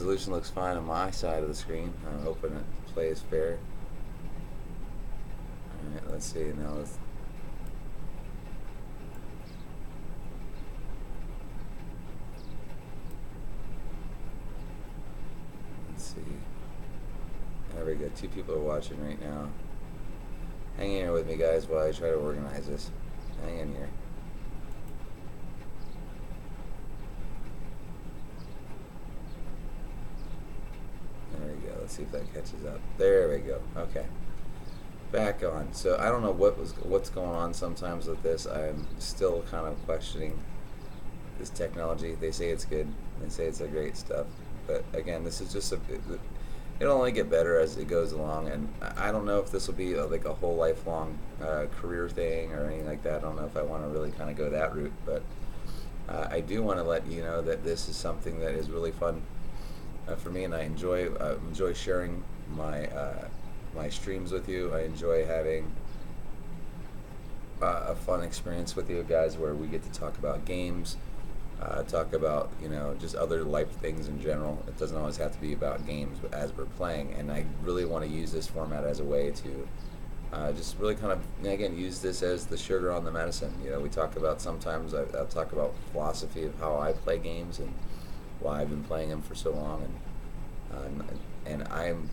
resolution looks fine on my side of the screen. I'm hoping it plays fair. Alright, let's see. Now let's see. There we go. 2 people are watching right now. Hang in here with me, guys, while I try to organize this. Hang in here. There we go. Let's see if that catches up. There we go. Okay. Back on. So I don't know what's going on sometimes with this. I'm still kind of questioning this technology. They say it's good. They say it's a great stuff. But again, this is just it'll only get better as it goes along, and I don't know if this will be like a whole lifelong career thing or anything like that. I don't know if I want to really kind of go that route, but I do want to let you know that this is something that is really fun for me, and I enjoy sharing my streams with you. I enjoy having a fun experience with you guys where we get to talk about games, talk about just other life things in general. It doesn't always have to be about games, but as we're playing, and I really want to use this format as a way to just really kind of again use this as the sugar on the medicine. We talk about sometimes I'll talk about philosophy of how I play games and why I've been playing them for so long, and I'm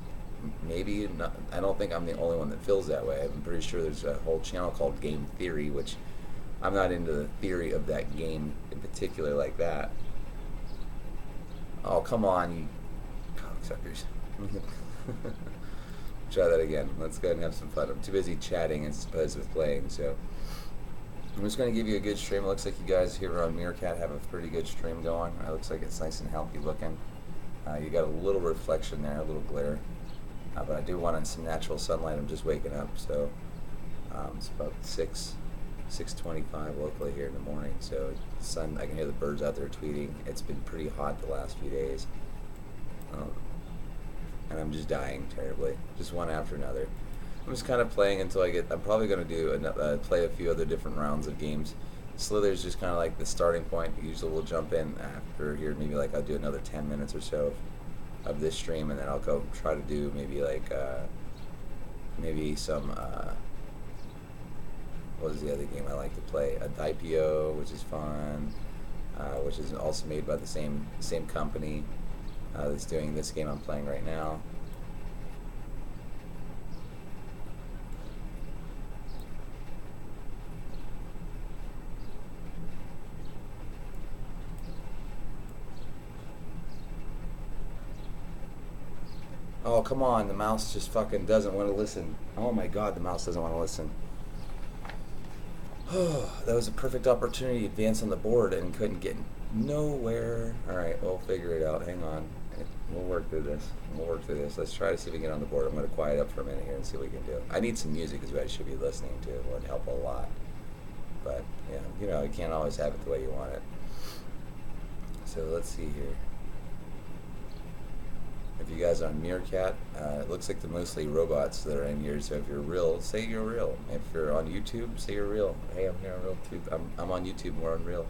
maybe not, I don't think I'm the only one that feels that way. I'm pretty sure there's a whole channel called Game Theory, which I'm not into the theory of that game in particular like that. Oh, come on, you cocksuckers. Try that again. Let's go ahead and have some fun. I'm too busy chatting as opposed with playing, so I'm just going to give you a good stream. It looks like you guys here on Meerkat have a pretty good stream going. It looks like it's nice and healthy looking. You got a little reflection there, a little glare. But I do want some natural sunlight. I'm just waking up, so it's about 6:25 locally here in the morning. So sun, I can hear the birds out there tweeting. It's been pretty hot the last few days, and I'm just dying terribly, just one after another. I'm just kind of playing until I'm probably going to do play a few other different rounds of games. Slither's just kind of like the starting point. Usually we'll jump in after here, maybe like I'll do another 10 minutes or so of this stream, and then I'll go try to do maybe like maybe some what is the other game I like to play? A Dipio, which is fun, which is also made by the same company that's doing this game I'm playing right now. Oh, come on, the mouse just fucking doesn't want to listen. Oh my god, the mouse doesn't want to listen. Oh, that was a perfect opportunity to advance on the board and couldn't get nowhere. Alright, we'll figure it out. Hang on. We'll work through this. Let's try to see if we can get on the board. I'm going to quiet up for a minute here and see what we can do. I need some music is what I should be listening to. It would help a lot. But, yeah, you can't always have it the way you want it. So let's see here. If you guys are on Meerkat, it looks like they're mostly robots that are in here. So if you're real, say you're real. If you're on YouTube, say you're real. Hey, I'm here on real too. I'm on YouTube. We're on real.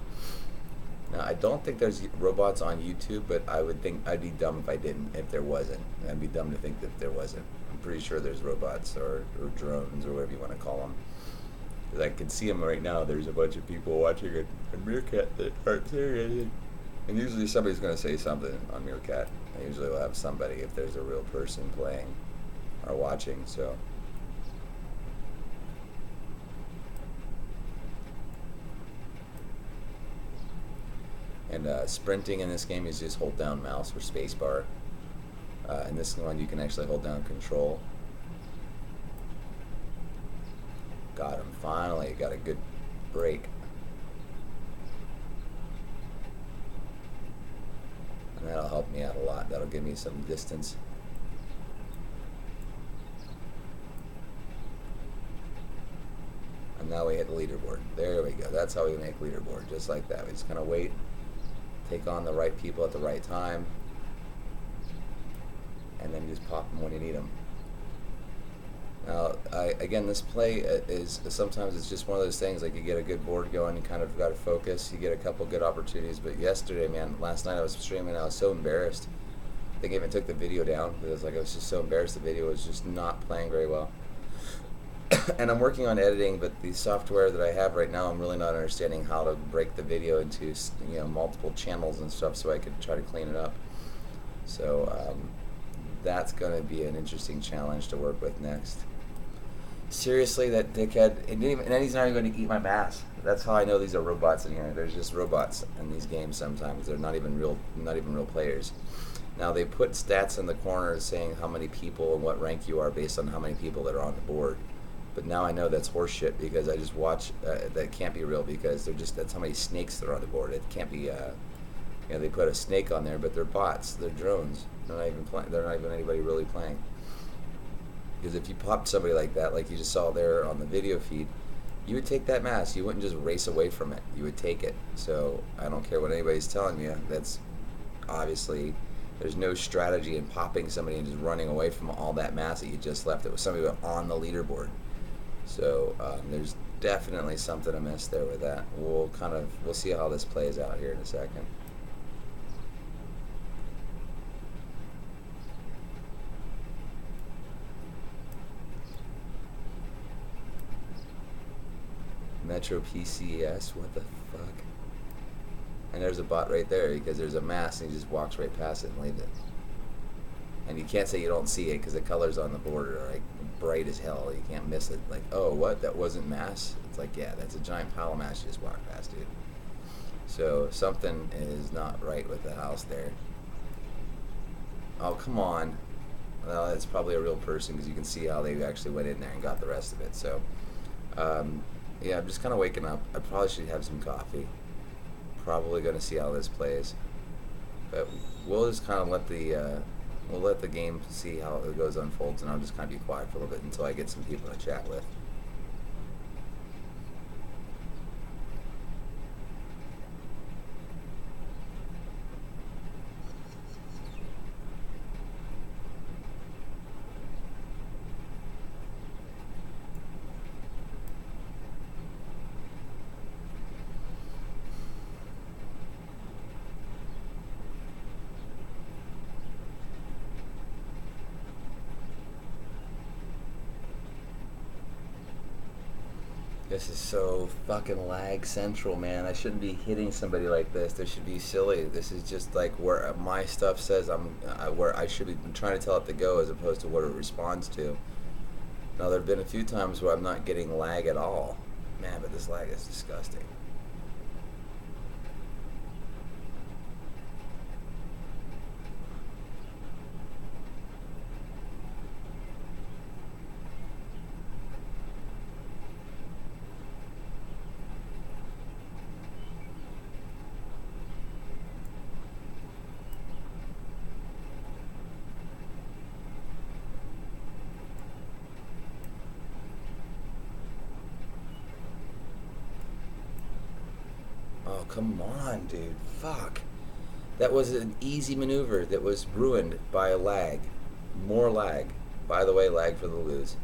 Now I don't think there's robots on YouTube, but I would think I'd be dumb if I didn't. If there wasn't, I'd be dumb to think that there wasn't. I'm pretty sure there's robots or drones or whatever you want to call them. Because I can see them right now. There's a bunch of people watching a Meerkat that aren't serious. And usually somebody's going to say something on Meerkat. I usually will have somebody if there's a real person playing or watching. So, and sprinting in this game is just hold down mouse or spacebar. In this one, you can actually hold down control. Got him. Finally, got a good break. And that'll help me out a lot. That'll give me some distance. And now we hit the leaderboard. There we go. That's how we make leaderboard, just like that. We just kind of wait, take on the right people at the right time, and then just pop them when you need them. Now, again, this play is sometimes it's just one of those things, like you get a good board going, you kind of got to focus, you get a couple good opportunities. But yesterday, man, last night I was streaming, I was so embarrassed. I think I even took the video down because I was just so embarrassed. The video was just not playing very well. And I'm working on editing, but the software that I have right now, I'm really not understanding how to break the video into multiple channels and stuff, so I could try to clean it up. So that's going to be an interesting challenge to work with next. Seriously, that dickhead, and he's not even going to eat my mask. That's how I know these are robots in here. There's just robots in these games sometimes. They're not even real players. Now they put stats in the corner saying how many people and what rank you are based on how many people that are on the board. But now I know that's horseshit because I just watch. That can't be real because that's how many snakes that are on the board. It can't be. They put a snake on there, but they're bots. They're drones. They're not even playing. They're not even anybody really playing. Because if you popped somebody like that, like you just saw there on the video feed, you would take that mask. You wouldn't just race away from it. You would take it. So I don't care what anybody's telling you. That's obviously, there's no strategy in popping somebody and just running away from all that mass that you just left. It was somebody on the leaderboard. So there's definitely something amiss there with that. We'll see how this plays out here in a second. Metro PCS, what the fuck? And there's a bot right there because there's a mask and he just walks right past it and leaves it. And you can't say you don't see it because the colors on the board are like bright as hell. You can't miss it. Like, oh, what? That wasn't mass? It's like, yeah, that's a giant pile of mass you just walked past, dude. So something is not right with the house there. Oh, come on. Well, it's probably a real person because you can see how they actually went in there and got the rest of it. So, yeah, I'm just kind of waking up. I probably should have some coffee. Probably going to see how this plays. But we'll just kind of let the game see how it goes unfolds, and I'll just kind of be quiet for a little bit until I get some people to chat with. This is so fucking lag central, man. I shouldn't be hitting somebody like this. This should be silly. This is just like where my stuff says where I should be trying to tell it to go as opposed to what it responds to. Now, there have been a few times where I'm not getting lag at all. Man, but this lag is disgusting. Oh, come on, dude. Fuck. That was an easy maneuver that was ruined by a lag. More lag. By the way, lag for the lose.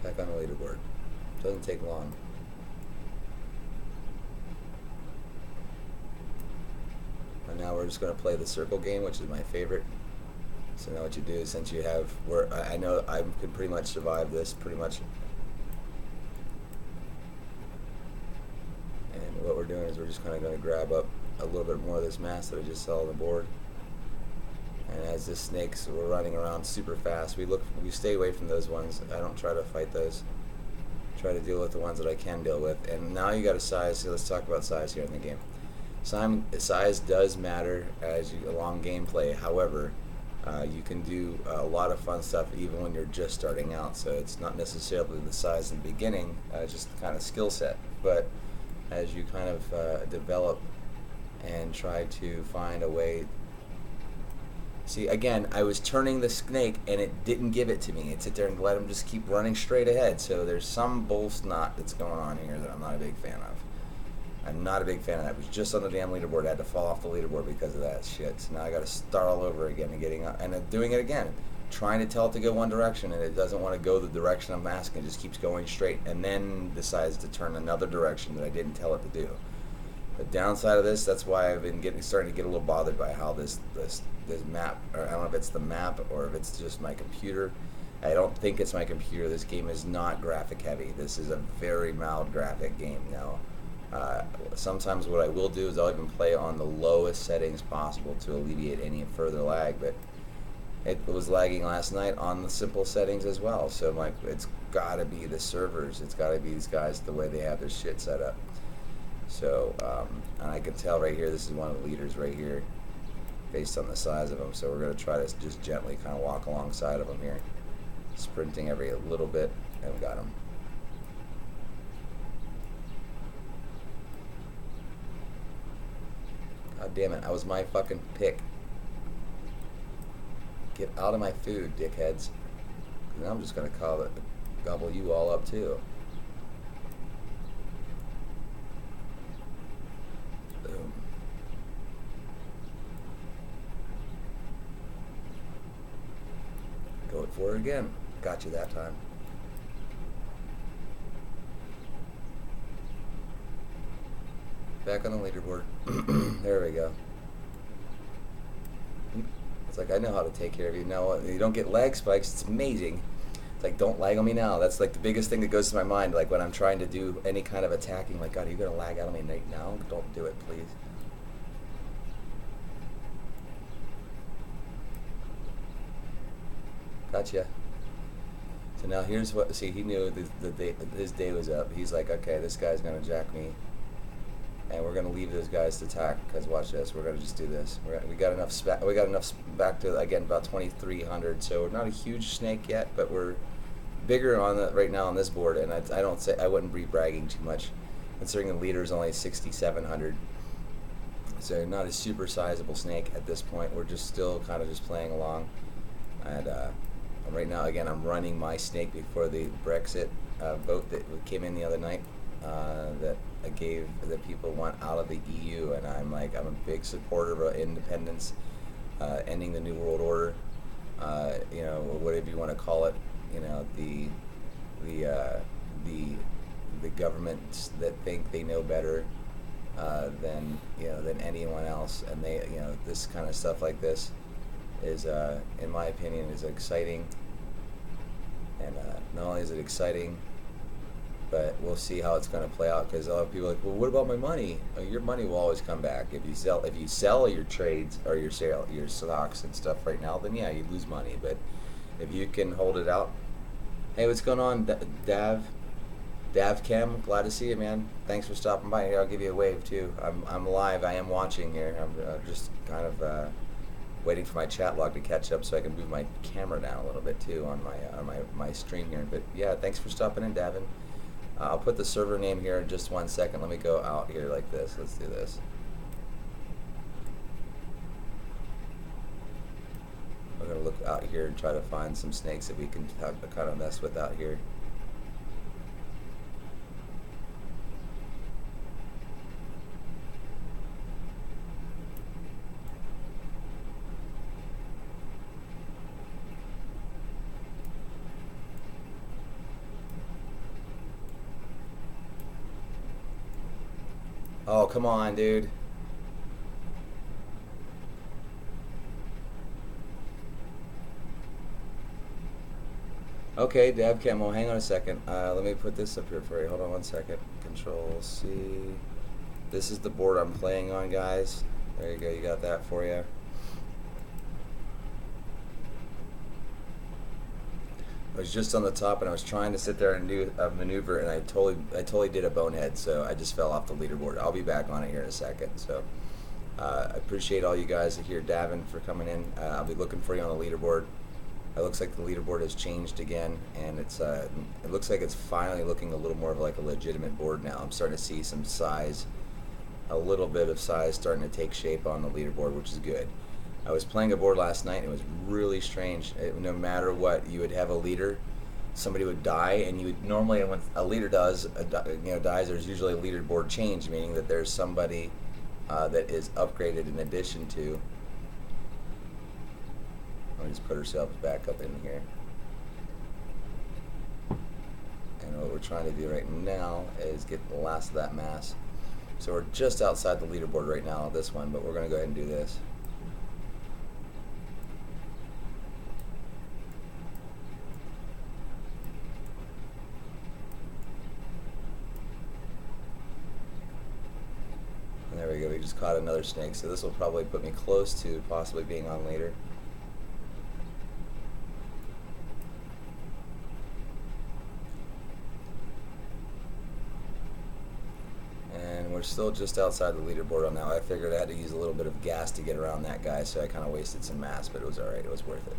Back on the leaderboard. Doesn't take long. And now we're just going to play the circle game, which is my favorite. So now what you do is, since you have, I know I could pretty much survive this, pretty much. And what we're doing is we're just kind of going to grab up a little bit more of this mass that I just saw on the board. And as the snakes were running around super fast, we stay away from those ones. I don't try to fight those. Try to deal with the ones that I can deal with. And now you got a size. So let's talk about size here in the game. Size does matter along gameplay. However, you can do a lot of fun stuff even when you're just starting out. So it's not necessarily the size in the beginning, just kind of skill set. But as you kind of develop and try to find a way See, again, I was turning the snake and it didn't give it to me. It sit there and let him just keep running straight ahead. So there's some bull snot that's going on here that I'm not a big fan of. I'm not a big fan of that. I was just on the damn leaderboard. I had to fall off the leaderboard because of that shit. So now I got to start all over again and getting up and doing it again. Trying to tell it to go one direction and it doesn't want to go the direction I'm asking. It just keeps going straight and then decides to turn another direction that I didn't tell it to do. The downside of this, that's why I've been starting to get a little bothered by how this map, or I don't know if it's the map or if it's just my computer. I don't think it's my computer. This game is not graphic heavy. This is a very mild graphic game now. Sometimes what I will do is I'll even play on the lowest settings possible to alleviate any further lag, but it was lagging last night on the simple settings as well. So I'm like, it's got to be the servers. It's got to be these guys, the way they have their shit set up. So, and I can tell right here, this is one of the leaders right here, based on the size of them. So we're going to try to just gently kind of walk alongside of them here, sprinting every little bit, and we got him. God damn it, that was my fucking pick. Get out of my food, dickheads. Now I'm just going to gobble you all up too. Boom. Go for it again. Got you that time. Back on the leaderboard. There we go. It's like, I know how to take care of you. Now, you don't get lag spikes. It's amazing. It's like, don't lag on me now. That's like the biggest thing that goes to my mind. Like when I'm trying to do any kind of attacking, like, God, are you going to lag out on me right now? Don't do it, please. Gotcha. So now here's what, see, he knew his day was up. He's like, okay, this guy's going to jack me. And we're gonna leave those guys to attack, because watch this. We're gonna just do this. We got enough. We got enough back to, again, about 2,300. So we're not a huge snake yet, but we're bigger on the right now on this board. And I wouldn't be bragging too much, considering the leader is only 6,700. So not a super sizable snake at this point. We're just still kind of just playing along. And right now, again, I'm running my snake before the Brexit vote that came in the other night. That I gave that people want out of the EU, and I'm a big supporter of independence, ending the New World Order, you know, whatever you want to call it, you know, the governments that think they know better than anyone else, and they, you know, this kind of stuff like this is, in my opinion, is exciting, and not only is it exciting, but we'll see how it's going to play out, because a lot of people are like, well, what about my money? Oh, your money will always come back. If you sell your trades or your stocks and stuff right now, then yeah, you lose money. But if you can hold it out, hey, what's going on, Dav Chem? Glad to see you, man. Thanks for stopping by. Here, I'll give you a wave too. I'm live. I am watching here. I'm just kind of waiting for my chat log to catch up so I can move my camera down a little bit too on my stream here. But yeah, thanks for stopping in, Davin. I'll put the server name here in just 1 second. Let me go out here like this. Let's do this. We're going to look out here and try to find some snakes that we can kind of mess with out here. Oh, come on, dude. Okay, Dev Camo, hang on a second. Let me put this up here for you. Hold on 1 second. Control C. This is the board I'm playing on, guys. There you go. You got that for you. I was just on the top, and I was trying to sit there and do a maneuver, and I totally did a bonehead, so I just fell off the leaderboard. I'll be back on it here in a second. So I appreciate all you guys here, Davin, for coming in. I'll be looking for you on the leaderboard. It looks like the leaderboard has changed again, and it looks like it's finally looking a little more of like a legitimate board now. I'm starting to see some size, a little bit of size starting to take shape on the leaderboard, which is good. I was playing a board last night and it was really strange. No matter what, you would have a leader, somebody would die, and you would normally when a leader dies, there's usually a leaderboard change, meaning that there's somebody that is upgraded in addition to. I'll just put ourselves back up in here. And what we're trying to do right now is get the last of that mass. So we're just outside the leaderboard right now, this one, but we're going to go ahead and do this. And there we go, we just caught another snake, so this will probably put me close to possibly being on later. We're still just outside the leaderboard on now. I figured I had to use a little bit of gas to get around that guy, so I kind of wasted some mass, but it was alright. It was worth it.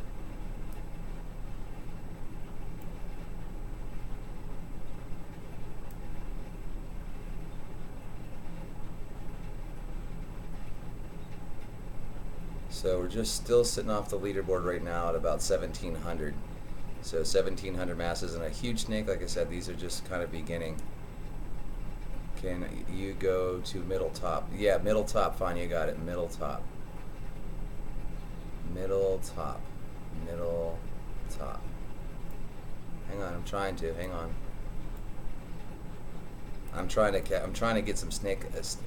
So we're just still sitting off the leaderboard right now at about 1,700. So 1,700 mass isn't a huge snake. Like I said, these are just kind of beginning. Can you go to middle top? Yeah, middle top, fine, you got it. Middle top. Middle top. Middle top. Hang on, I'm trying to. Hang on. I'm trying to get some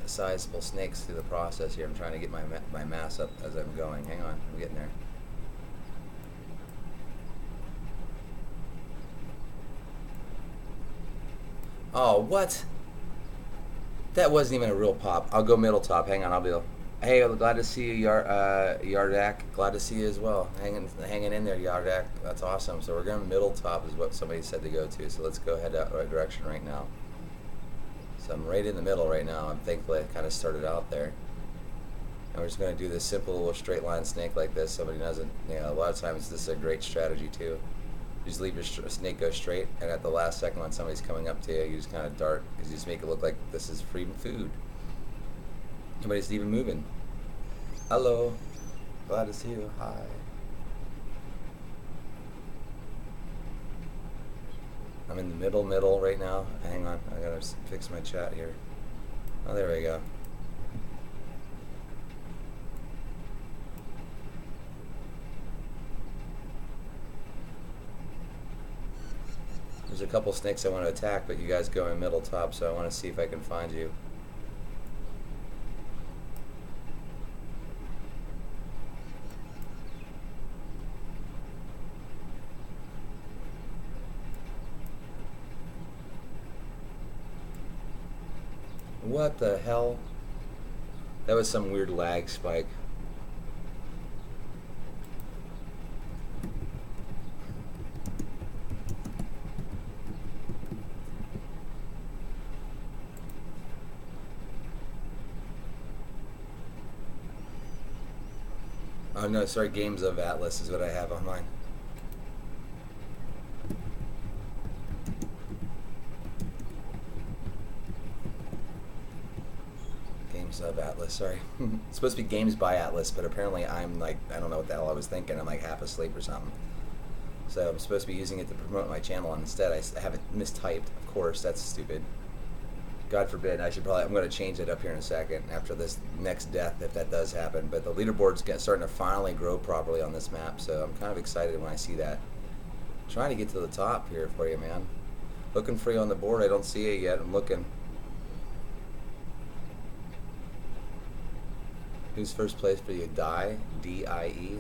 sizable snakes through the process here. I'm trying to get my mass up as I'm going. Hang on, I'm getting there. Oh, what? That wasn't even a real pop. I'll go middle top. Hang on, I'll be. Hey, I'm glad to see you, Yardak. Glad to see you as well. Hanging in there, Yardak. That's awesome. So we're going middle top is what somebody said to go to. So let's go head that right direction right now. So I'm right in the middle right now. I'm thankfully I kind of started out there. And we're just going to do this simple little straight line snake like this. Somebody doesn't, a lot of times this is a great strategy too. You just leave your snake go straight, and at the last second when somebody's coming up to you, you just kind of dart, because you just make it look like this is free food. Nobody's even moving. Hello. Glad to see you. Hi. I'm in the middle right now. Hang on, I gotta fix my chat here. Oh, there we go. There's a couple snakes I want to attack, but you guys go in middle top, so I want to see if I can find you. What the hell? That was some weird lag spike. Oh no, sorry, Games of Atlaz is what I have on mine. Games of Atlaz, sorry. It's supposed to be Games by Atlaz, but apparently I'm like, I don't know what the hell I was thinking. I'm like half asleep or something. So I'm supposed to be using it to promote my channel, and instead I have it mistyped. Of course, that's stupid. God forbid. I'm going to change it up here in a second after this next death, if that does happen. But the leaderboard's starting to finally grow properly on this map, so I'm kind of excited when I see that. I'm trying to get to the top here for you, man. Looking for you on the board. I don't see you yet. I'm looking. Who's first place for you? Die? D-I-E?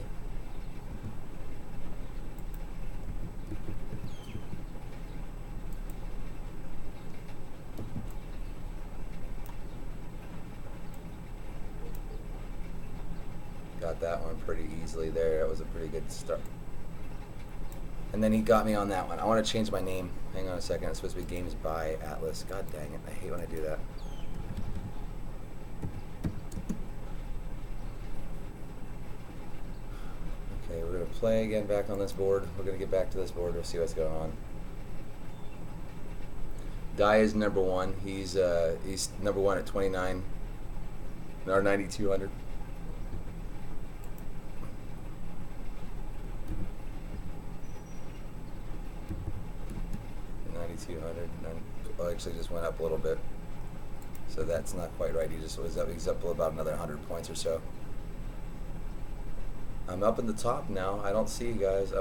Got that one pretty easily there. That was a pretty good start. And then he got me on that one. I want to change my name. Hang on a second. It's supposed to be Games by Atlaz. God dang it. I hate when I do that. Okay, we're going to play again back on this board. We're going to get back to this board. We'll see what's going on. Die is number one. He's number one at 29 or 9,200. 200. Oh, actually just went up a little bit. So that's not quite right. He just was up. He's up about another 100 points or so. I'm up in the top now. I don't see you guys.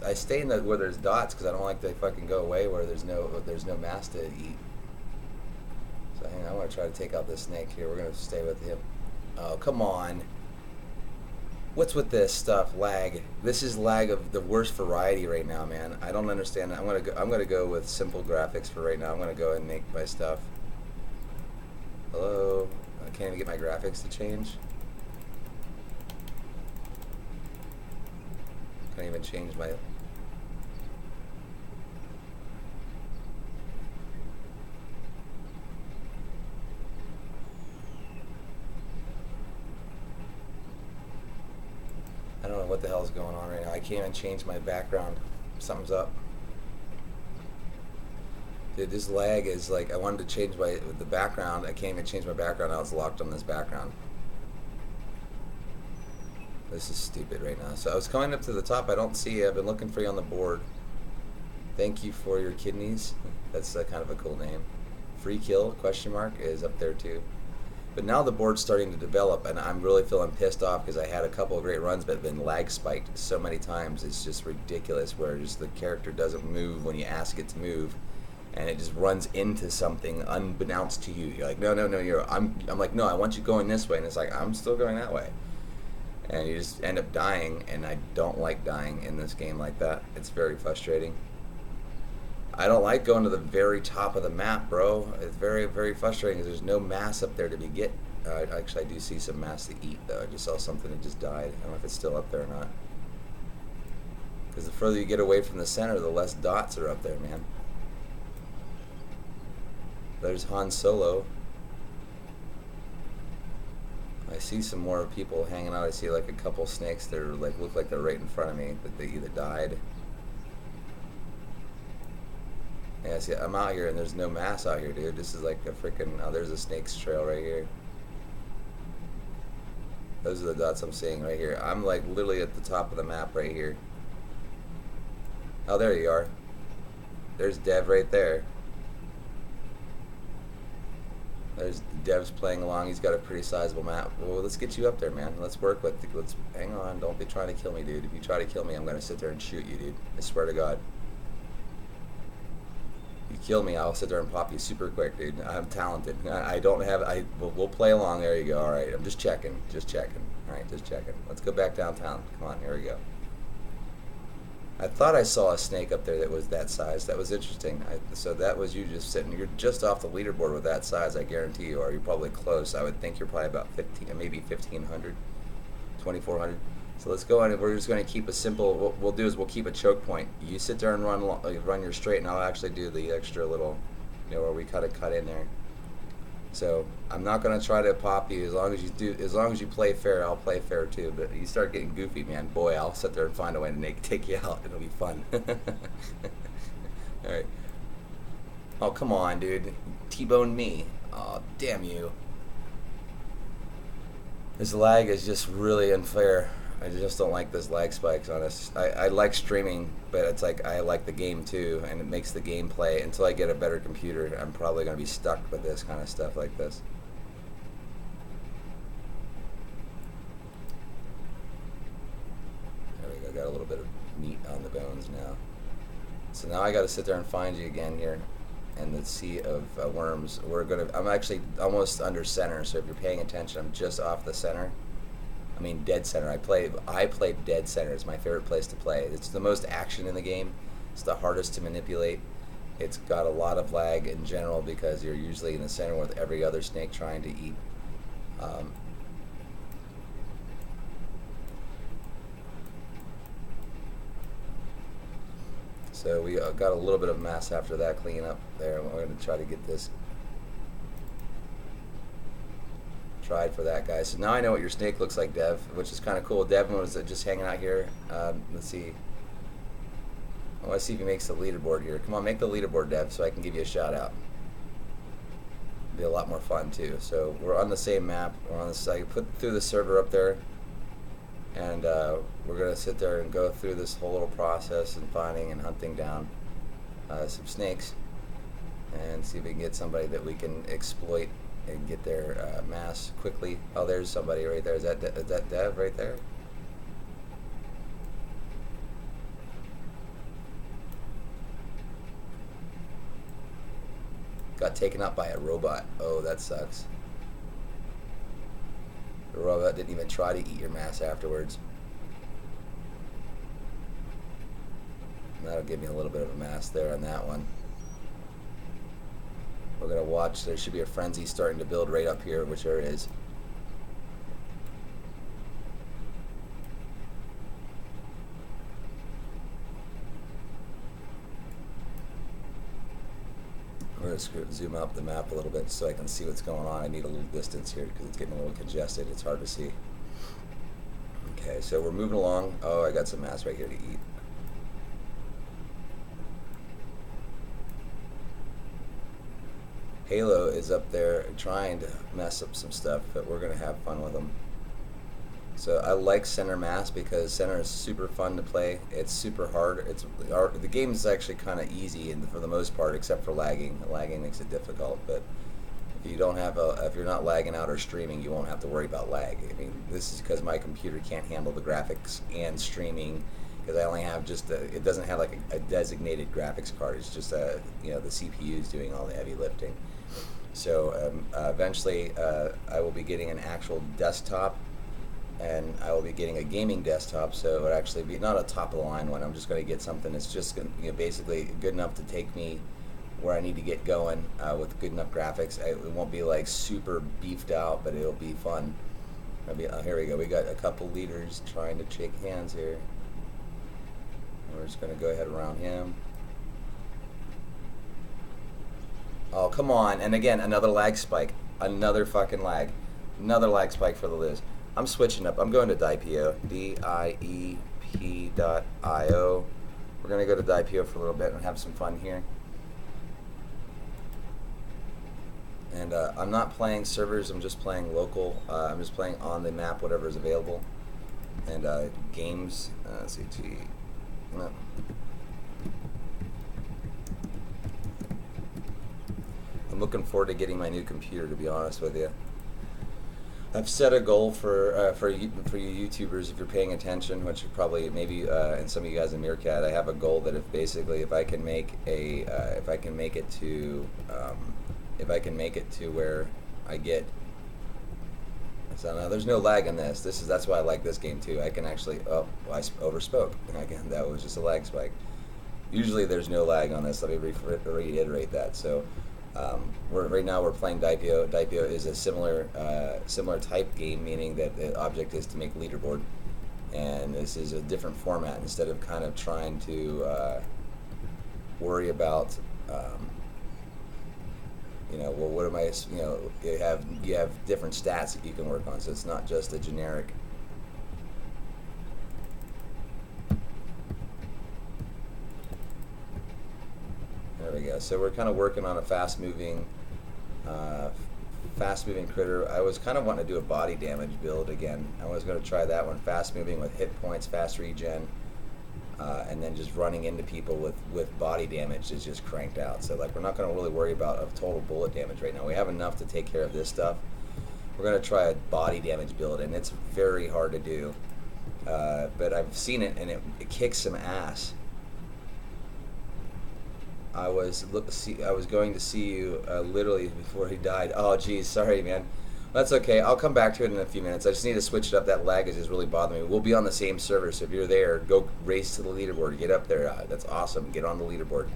I stay in where there's dots because I don't like they fucking go away where there's no mass to eat. So hang on, I want to try to take out this snake here. We're gonna stay with him. Oh, come on. What's with this stuff? Lag. This is lag of the worst variety right now, man. I don't understand. I'm gonna go with simple graphics for right now. I'm gonna go ahead and make my stuff. Hello. I can't even get my graphics to change. Can't even change my. I don't know what the hell is going on right now. I can't even change my background. Something's up. Dude, this lag is like, I wanted to change the background. I can't even change my background. Now it's locked on this background. This is stupid right now. So I was coming up to the top. I don't see you. I've been looking for you on the board. Thank you for your kidneys. That's kind of a cool name. Free kill, question mark, is up there too. But now the board's starting to develop, and I'm really feeling pissed off because I had a couple of great runs, but have been lag spiked so many times. It's just ridiculous where just the character doesn't move when you ask it to move, and it just runs into something unbeknownst to you. You're like, no, I'm like, no, I want you going this way, and it's like, I'm still going that way. And you just end up dying, and I don't like dying in this game like that. It's very frustrating. I don't like going to the very top of the map, bro. It's very, very frustrating because there's no mass up there to be get. Actually, I do see some mass to eat, though. I just saw something that just died. I don't know if it's still up there or not. Because the further you get away from the center, the less dots are up there, man. There's Han Solo. I see some more people hanging out. I see like a couple snakes that are like look like they're right in front of me, but they either died. Yeah, see, I'm out here and there's no mass out here, dude. This is like a freaking. Oh, there's a snake's trail right here. Those are the dots I'm seeing right here. I'm like literally at the top of the map right here. Oh, there you are. There's Dev right there. There's Dev's playing along. He's got a pretty sizable map. Well, let's get you up there, man. Let's work with. Let's hang on. Don't be trying to kill me, dude. If you try to kill me, I'm gonna sit there and shoot you, dude. I swear to God. You kill me, I'll sit there and pop you super quick, dude. I'm talented. I don't have. We'll play along. There you go. All right. I'm just checking. Just checking. All right. Just checking. Let's go back downtown. Come on. Here we go. I thought I saw a snake up there that was that size. That was interesting. So that was you just sitting. You're just off the leaderboard with that size. I guarantee you. Or you're probably close. I would think you're probably about 15, maybe 1,500, 2,400. So let's go on, and we're just going to keep a simple. What we'll do is we'll keep a choke point. You sit there and run your straight, and I'll actually do the extra little, where we cut in there. So I'm not going to try to pop you as long as you play fair. I'll play fair too. But you start getting goofy, man. Boy, I'll sit there and find a way to take you out. It'll be fun. All right. Oh, come on, dude. T-bone me. Oh, damn you. This lag is just really unfair. I just don't like this lag spikes on us. I like streaming, but it's like I like the game too, and it makes the game play. Until I get a better computer, I'm probably going to be stuck with this kind of stuff like this. There we go. Got a little bit of meat on the bones now. So now I got to sit there and find you again here in the sea of worms. I'm actually almost under center, so if you're paying attention, I'm just off the center. I mean, dead center. I play dead center. It's my favorite place to play. It's the most action in the game. It's the hardest to manipulate. It's got a lot of lag in general because you're usually in the center with every other snake trying to eat. So we got a little bit of mass after that clean up there. We're going to try to get this tried for that, guy. So now I know what your snake looks like, Dev, which is kind of cool. Devin was just hanging out here. Let's see. I want to see if he makes the leaderboard here. Come on, make the leaderboard, Dev, so I can give you a shout out. It'll be a lot more fun too. So we're on the same map. We're on the site. Put through the server up there, and we're gonna sit there and go through this whole little process and finding and hunting down some snakes. and see if we can get somebody that we can exploit and get their mass quickly. Oh, there's somebody right there. Is that Dev right there? Got taken out by a robot. Oh, that sucks. The robot didn't even try to eat your mass afterwards. That'll give me a little bit of a mass there on that one. We're going to watch. There should be a frenzy starting to build right up here, which there is. We're going to zoom up the map a little bit so I can see what's going on. I need a little distance here because it's getting a little congested. It's hard to see. Okay, so we're moving along. Oh, I got some mass right here to eat. Halo is up there trying to mess up some stuff, but we're going to have fun with them. So I like center mass because center is super fun to play. It's super hard. The game is actually kind of easy for the most part, except for lagging. Lagging makes it difficult, but if you don't have if you're not lagging out or streaming, you won't have to worry about lag. I mean, this is because my computer can't handle the graphics and streaming because I only have it doesn't have like a designated graphics card. It's just the CPU is doing all the heavy lifting. So eventually I will be getting an actual desktop, and I will be getting a gaming desktop, so it would actually be not a top of the line one. I'm just going to get something that's just basically good enough to take me where I need to get going with good enough graphics. It won't be like super beefed out, but it'll be fun. Here we go. We got a couple leaders trying to shake hands here. We're just going to go ahead around him. Oh, come on. And again, another lag spike. Another fucking lag. Another lag spike for the Liz. I'm switching up. I'm going to Diepio. DIEP.io. We're going to go to Diepio for a little bit and have some fun here. And I'm not playing servers. I'm just playing local. I'm just playing on the map, whatever is available. And games. Let's see. No. I'm looking forward to getting my new computer, to be honest with you. I've set a goal for you YouTubers, if you're paying attention, which probably maybe and some of you guys in Meerkat. I have a goal that if I can make it to where I get. So no, there's no lag in this. That's why I like this game too. I can actually. Oh, I overspoke. Again, that was just a lag spike. Usually there's no lag on this. Let me reiterate that. So. Right now we're playing Diepio. Diepio is a similar type game, meaning that the object is to make leaderboard, and this is a different format. Instead of kind of trying to worry about, well, what am I? You have different stats that you can work on, so it's not just a generic. There we go. So we're kind of working on a fast-moving critter. I was kind of wanting to do a body damage build again. I was going to try that one, fast-moving with hit points, fast regen, and then just running into people with body damage is just cranked out. So like we're not going to really worry about a total bullet damage right now. We have enough to take care of this stuff. We're going to try a body damage build, and it's very hard to do. But I've seen it, and it kicks some ass. I was going to see you literally before he died. Oh, geez, sorry, man. That's okay. I'll come back to it in a few minutes. I just need to switch it up. That lag is just really bothering me. We'll be on the same server, so if you're there, go race to the leaderboard. Get up there. That's awesome. Get on the leaderboard.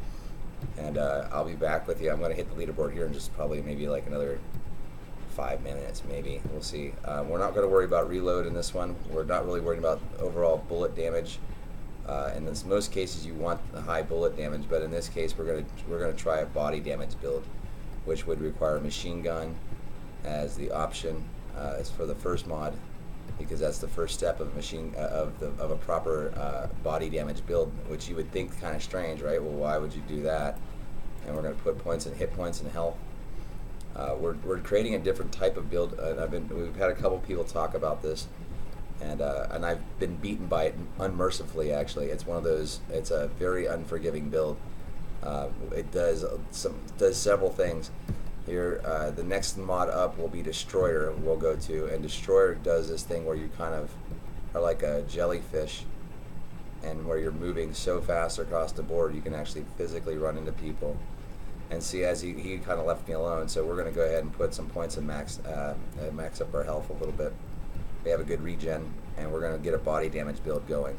And I'll be back with you. I'm going to hit the leaderboard here in just probably maybe like another 5 minutes, maybe. We'll see. We're not going to worry about reload in this one. We're not really worried about overall bullet damage. In most cases, you want the high bullet damage, but in this case, we're gonna try a body damage build, which would require a machine gun as the option as for the first mod, because that's the first step of a proper body damage build, which you would think kind of strange, right? Well, why would you do that? And we're gonna put points and hit points and health. We're creating a different type of build. We've had a couple people talk about this. And I've been beaten by it unmercifully. Actually, it's one of those. It's a very unforgiving build. It does several things. Here, the next mod up will be Destroyer. We'll go to, and Destroyer does this thing where you kind of are like a jellyfish, and where you're moving so fast across the board, you can actually physically run into people. And see, as he kind of left me alone, so we're going to go ahead and put some points in max up our health a little bit. We have a good regen, and we're going to get a body damage build going.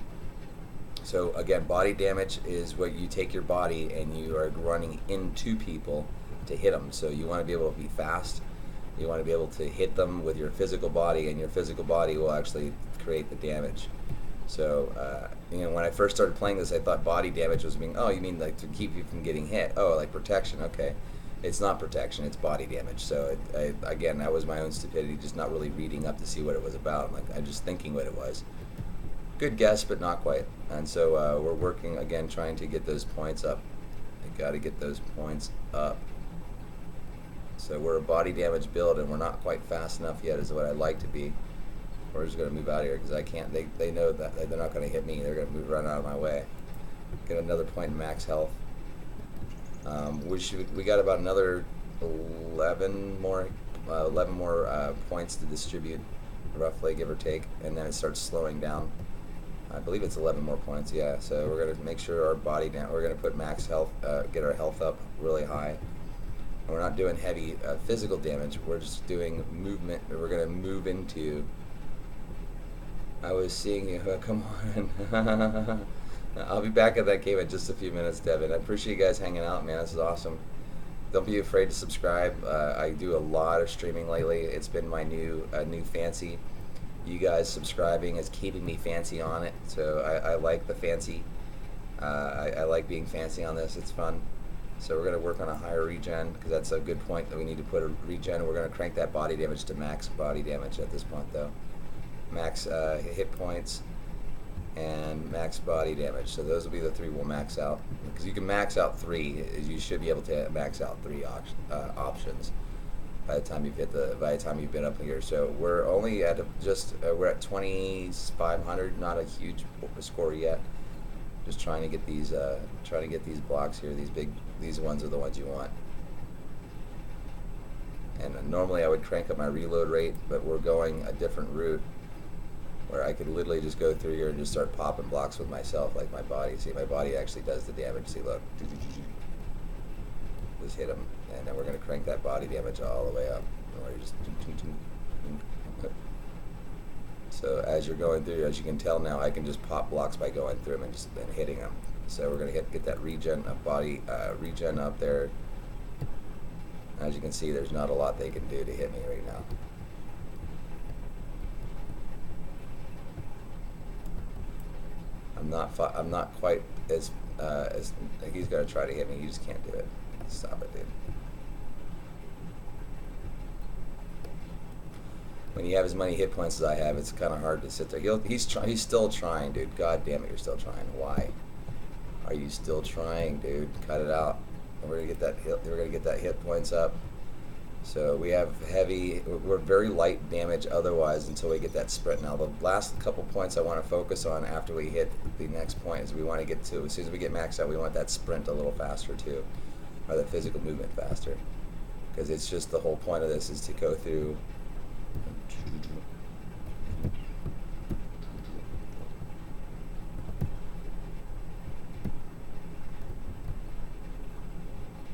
So again, body damage is what you take your body and you are running into people to hit them. So you want to be able to be fast. You want to be able to hit them with your physical body, and your physical body will actually create the damage. So, when I first started playing this, I thought body damage was being, oh, you mean like to keep you from getting hit? Oh, like protection, okay. It's not protection, it's body damage. So, again, that was my own stupidity, just not really reading up to see what it was about. I'm just thinking what it was. Good guess, but not quite. And so we're working, again, trying to get those points up. I got to get those points up. So we're a body damage build, and we're not quite fast enough yet is what I'd like to be. We're just going to move out of here because I can't. They know that they're not going to hit me. They're going to run out of my way. Get another point in max health. We got about another 11 more points to distribute, roughly, give or take, and then it starts slowing down. I believe it's 11 more points. Yeah. So we're going to make sure our body down. We're going to put max health, get our health up really high. And we're not doing heavy physical damage. We're just doing movement. We're going to move into. I was seeing you. Come on. I'll be back at that game in just a few minutes, Devin. I appreciate you guys hanging out, man. This is awesome. Don't be afraid to subscribe. I do a lot of streaming lately. It's been my new fancy. You guys subscribing is keeping me fancy on it. So I like the fancy. I like being fancy on this. It's fun. So we're going to work on a higher regen because that's a good point that we need to put a regen. We're going to crank that body damage to max body damage at this point, though. Max hit points and max body damage. So those will be the three we'll max out. Because you can max out 3. You should be able to max out 3 options by the time you've been up here. So we're only at we're at 2,500. Not a huge score yet. Just trying to get these blocks here. These ones are the ones you want. And normally I would crank up my reload rate, but we're going a different route where I could literally just go through here and just start popping blocks with myself, like my body. See, my body actually does the damage. See, look. Just hit him. And then we're going to crank that body damage all the way up. So as you're going through, as you can tell now, I can just pop blocks by going through them and just then hitting them. So we're going to get that regen up there. As you can see, there's not a lot they can do to hit me right now. I'm not quite as he's going to try to hit me. You just can't do it. Stop it, dude. When you have as many hit points as I have, it's kind of hard to sit there. He's still trying, dude. God damn it, you're still trying. Why are you still trying, dude? Cut it out. We're gonna get that hit. We're gonna get that hit points up. So we have heavy. We're very light damage otherwise until we get that sprint. Now the last couple points I want to focus on after we hit the next point is we want to get to, as soon as we get maxed out, we want that sprint a little faster too, or the physical movement faster, because it's just the whole point of this is to go through.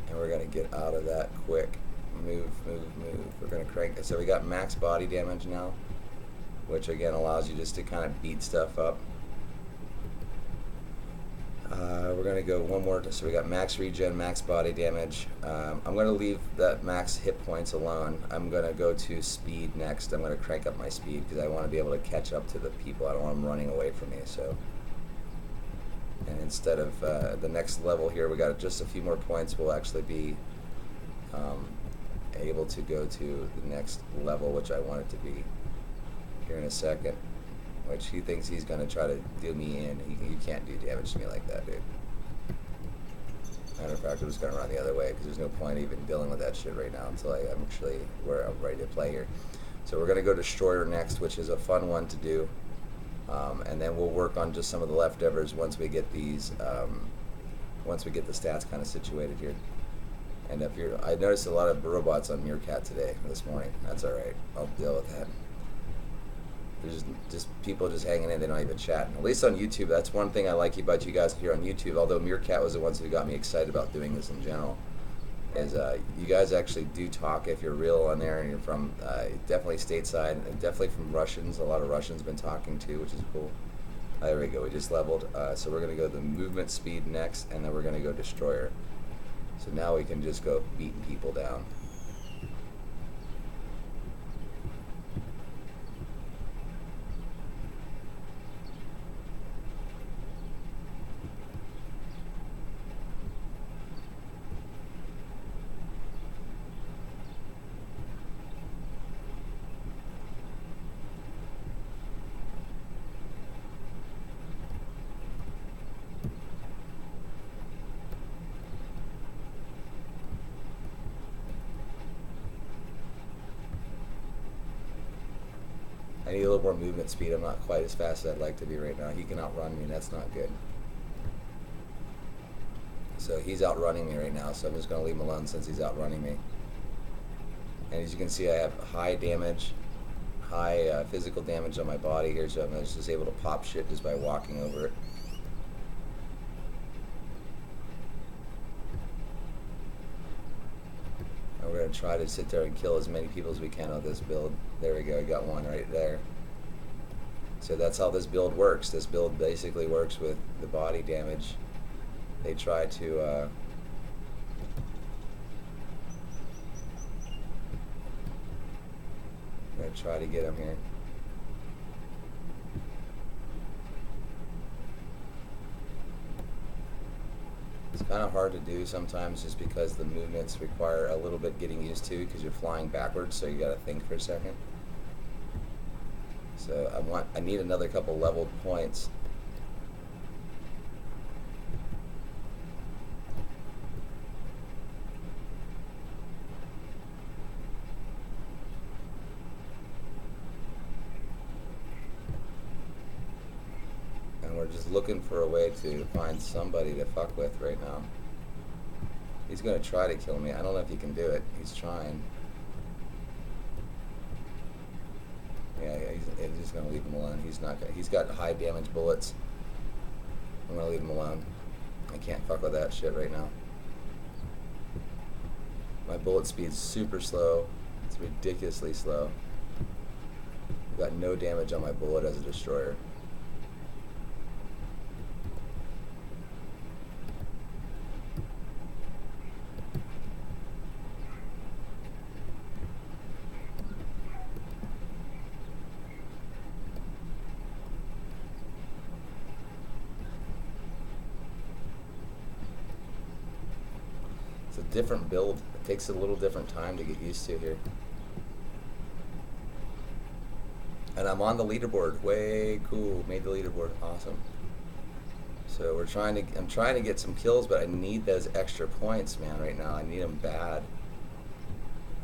And we're gonna get out of that quick. Move. We're gonna crank it. So we got max body damage now, which again allows you just to kind of beat stuff up. We're gonna go one more. So we got max regen, max body damage. I'm gonna leave that max hit points alone. I'm gonna go to speed next. I'm gonna crank up my speed because I want to be able to catch up to the people. I don't want them running away from me. So, and instead of the next level here, we got just a few more points. We'll actually be able to go to the next level, which I want it to be here in a second. Which he thinks he's going to try to do me in. You can't do damage to me like that, dude. Matter of fact, I'm just going to run the other way because there's no point even dealing with that shit right now until I'm actually where I'm ready to play here. So we're going to go Destroyer next, which is a fun one to do. And then we'll work on just some of the leftovers once we get these once we get the stats kind of situated here. And if you're, I noticed a lot of robots on Meerkat this morning. That's all right. I'll deal with that. There's just people just hanging in. They don't even chat. And at least on YouTube, that's one thing I like about you guys here on YouTube. Although Meerkat was the ones who got me excited about doing this in general, is you guys actually do talk if you're real on there and you're from definitely stateside and definitely from Russians. A lot of Russians been talking too, which is cool. There we go. We just leveled. So we're gonna go the movement speed next, and then we're gonna go destroyer. So now we can just go beating people down. I need a little more movement speed. I'm not quite as fast as I'd like to be right now. He can outrun me, and that's not good. So he's outrunning me right now, so I'm just going to leave him alone since he's outrunning me. And as you can see, I have high damage, high physical damage on my body here, so I'm just able to pop shit just by walking over it. We're going to try to sit there and kill as many people as we can with this build. There we go, I got one right there. So that's how this build works. This build basically works with the body damage. They try to I'm going to try to get him here. It's kind of hard to do sometimes just because the movements require a little bit getting used to because you're flying backwards, so you got to think for a second. So I need another couple leveled points. We're just looking for a way to find somebody to fuck with right now. He's going to try to kill me. I don't know if he can do it. He's trying. Yeah, he's just going to leave him alone. He's not. He's got high damage bullets. I'm going to leave him alone. I can't fuck with that shit right now. My bullet speed's super slow. It's ridiculously slow. I've got no damage on my bullet as a destroyer. It's a different build. It takes a little different time to get used to here. And I'm on the leaderboard. Way cool. Made the leaderboard. Awesome. So I'm trying to get some kills, but I need those extra points, man, right now. I need them bad.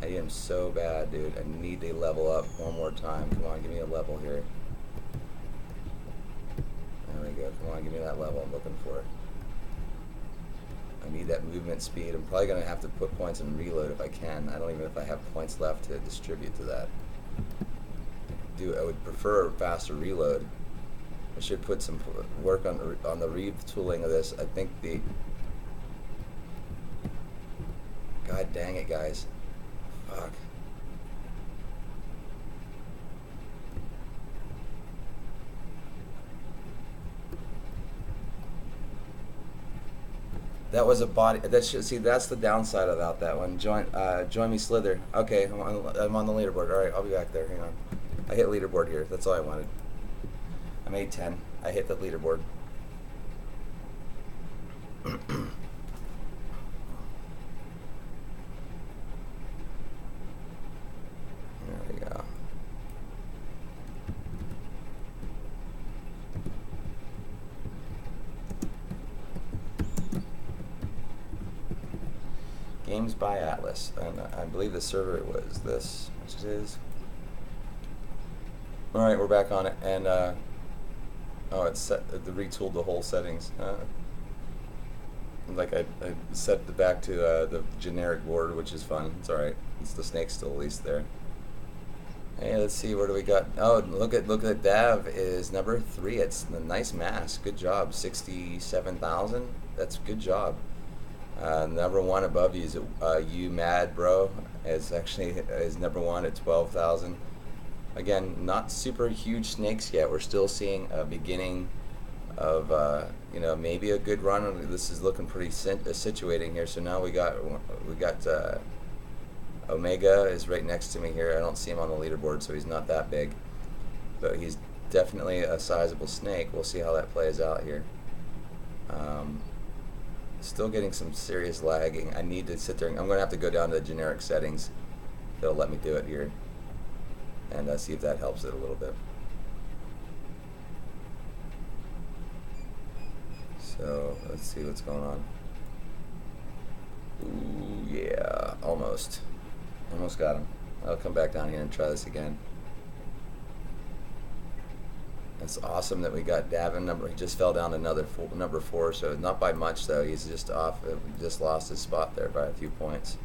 I need them so bad, dude. I need to level up one more time. Come on, give me a level here. There we go. Come on, give me that level I'm looking for. I need that movement speed. I'm probably going to have to put points in reload if I can. I don't even know if I have points left to distribute to that. I would prefer a faster reload. I should put some work on the retooling of this. I think God dang it, guys. Fuck. That was a body. See, that's the downside about that one. Join me, Slither. Okay, I'm on the leaderboard. All right, I'll be back there. Hang on. I hit leaderboard here. That's all I wanted. I made 10. I hit the leaderboard. There we go. Games by Atlaz, and I believe the server was this, which it is. All right, we're back on it, and oh, it's set. It retooled the whole settings. like I set the back to the generic board, which is fun. It's all right. It's the snake's still at least there. Hey, let's see, where do we got? Oh, look at Dav is number 3. It's a nice mass. Good job. 67,000. That's good job. Number 1 above you is you mad bro is actually is number 1 at 12,000. Again, not super huge snakes yet. We're still seeing a beginning of maybe a good run. This is looking pretty situating here. So now we got Omega is right next to me here. I don't see him on the leaderboard, so he's not that big, but he's definitely a sizable snake. We'll see how that plays out here. Still getting some serious lagging. I need to sit there. I'm going to have to go down to the generic settings. They'll let me do it here, and see if that helps it a little bit. So let's see what's going on. Ooh, yeah, almost got him. I'll come back down here and try this again. It's awesome that we got Davin number. He just fell down to number 4, so not by much though. He's just off. Just lost his spot there by a few points.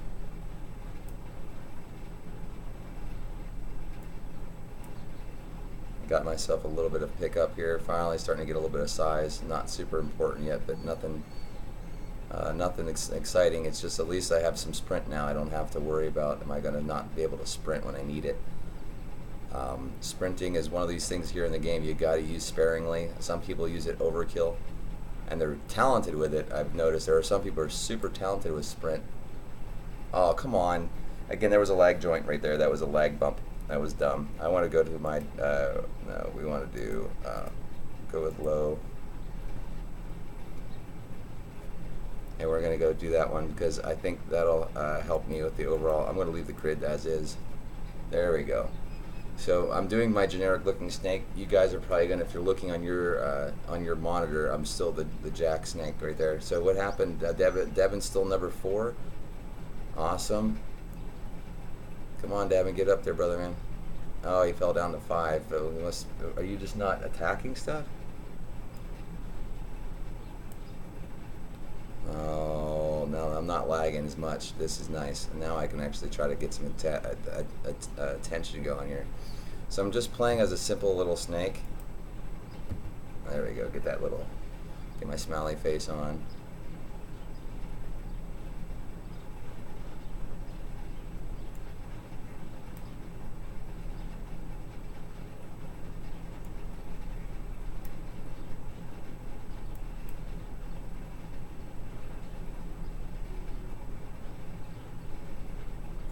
Got myself a little bit of pickup here. Finally starting to get a little bit of size. Not super important yet, but nothing exciting. It's just at least I have some sprint now. I don't have to worry about am I going to not be able to sprint when I need it. Sprinting is one of these things here in the game you got to use sparingly. Some people use it overkill, and they're talented with it. I've noticed there are some people who are super talented with sprint. Oh, come on. Again, there was a lag joint right there. That was a lag bump. That was dumb. I want to go to my, no, we want to do, go with low. And we're going to go do that one because I think that'll help me with the overall. I'm going to leave the grid as is. There we go. So I'm doing my generic looking snake. You guys are probably going to, if you're looking on your monitor, I'm still the jack snake right there. So what happened? Devin's still number 4. Awesome. Come on, Devin, get up there, brother, man. Oh, he fell down to 5. Are you just not attacking stuff? Oh, no, I'm not lagging as much. This is nice. And now I can actually try to get some attention going here. So I'm just playing as a simple little snake. There we go. Get my smiley face on.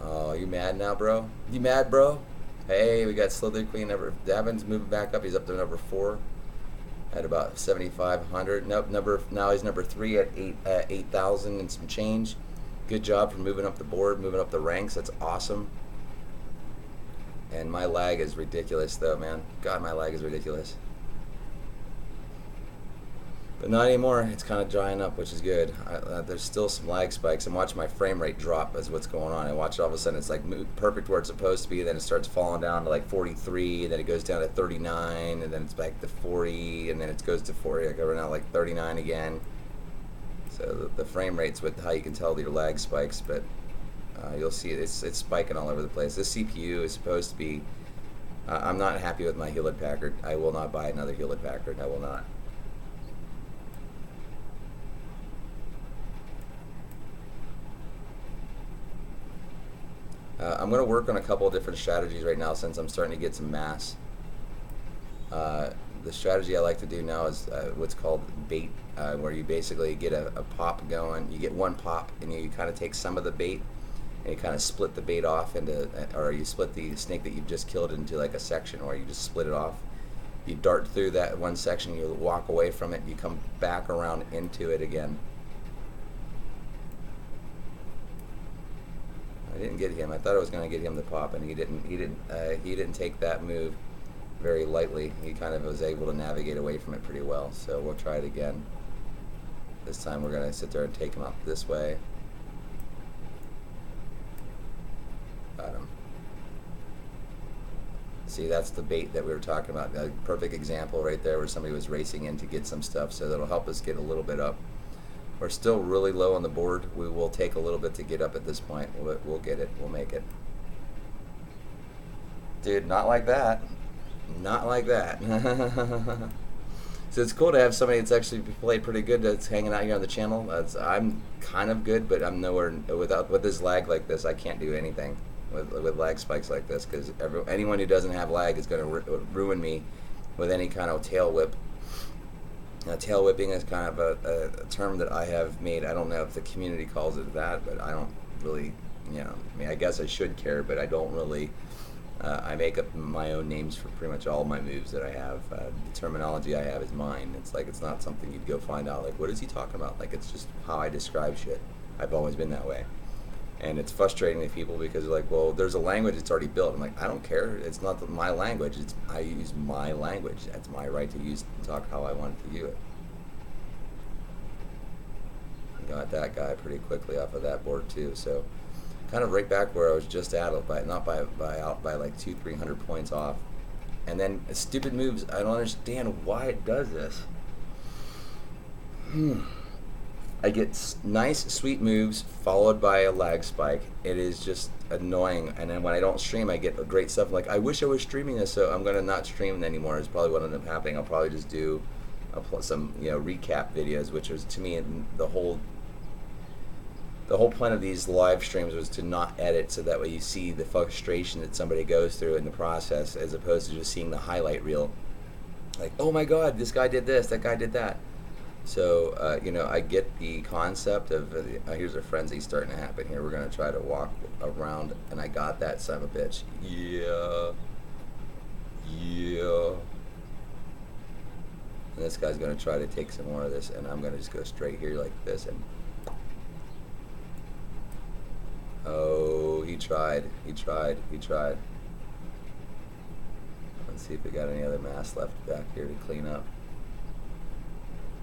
Oh, you mad now, bro? You mad, bro? Hey, we got Slither Queen number. Davin's moving back up. He's up to number 4 at about 7,500. Nope, now he's number 3 at 8,000 and some change. Good job for moving up the board, moving up the ranks. That's awesome. And my lag is ridiculous, though, man. God, my lag is ridiculous. But not anymore. It's kind of drying up, which is good. There's still some lag spikes. I'm watching my frame rate drop as what's going on. I watch it all of a sudden. It's like perfect where it's supposed to be. Then it starts falling down to like 43. And then it goes down to 39. And then it's back to 40. And then it goes to 40. Like we're now like 39 again. So the frame rate's with how you can tell your lag spikes. But you'll see it's spiking all over the place. This CPU is supposed to be. I'm not happy with my Hewlett Packard. I will not buy another Hewlett Packard. I will not. I'm going to work on a couple of different strategies right now since I'm starting to get some mass. The strategy I like to do now is what's called bait, where you basically get a pop going. You get one pop and you kind of take some of the bait and you kind of split the bait off into, or you split the snake that you've just killed into like a section, or you just split it off. You dart through that one section, you walk away from it, you come back around into it again. I didn't get him. I thought I was going to get him the pop, and he didn't. He didn't take that move very lightly. He kind of was able to navigate away from it pretty well. So we'll try it again. This time we're going to sit there and take him out this way. Got him. See, that's the bait that we were talking about. A perfect example right there where somebody was racing in to get some stuff. So that'll help us get a little bit up. We're still really low on the board. We will take a little bit to get up at this point. We'll get it. We'll make it. Dude, not like that. Not like that. So it's cool to have somebody that's actually played pretty good that's hanging out here on the channel. I'm kind of good, but I'm nowhere with this lag like this. I can't do anything with lag spikes like this because anyone who doesn't have lag is going to ruin me with any kind of tail whip. Now, tail whipping is kind of a term that I have made. I don't know if the community calls it that, but I don't really, I mean, I guess I should care, but I don't really. I make up my own names for pretty much all my moves that I have. The terminology I have is mine. It's like it's not something you'd go find out. Like, what is he talking about? Like, it's just how I describe shit. I've always been that way. And it's frustrating to people because they're like, well, there's a language that's already built. I'm like, I don't care. It's not my language. I use my language. That's my right to use and talk how I want to use it. Got that guy pretty quickly off of that board too. So kind of right back where I was just at, not by like 200-300 points off. And then stupid moves. I don't understand why it does this. I get nice, sweet moves followed by a lag spike. It is just annoying. And then when I don't stream, I get great stuff. Like, I wish I was streaming this, so I'm gonna not stream anymore. Is probably what ended up happening. I'll probably just do some recap videos, which was to me the whole point of these live streams was to not edit, so that way you see the frustration that somebody goes through in the process, as opposed to just seeing the highlight reel. Like, oh my God, this guy did this, that guy did that. So, I get the concept of, here's a frenzy starting to happen here. We're going to try to walk around, and I got that son of a bitch. Yeah. And this guy's going to try to take some more of this, and I'm going to just go straight here like this, and oh, he tried. Let's see if we got any other mass left back here to clean up.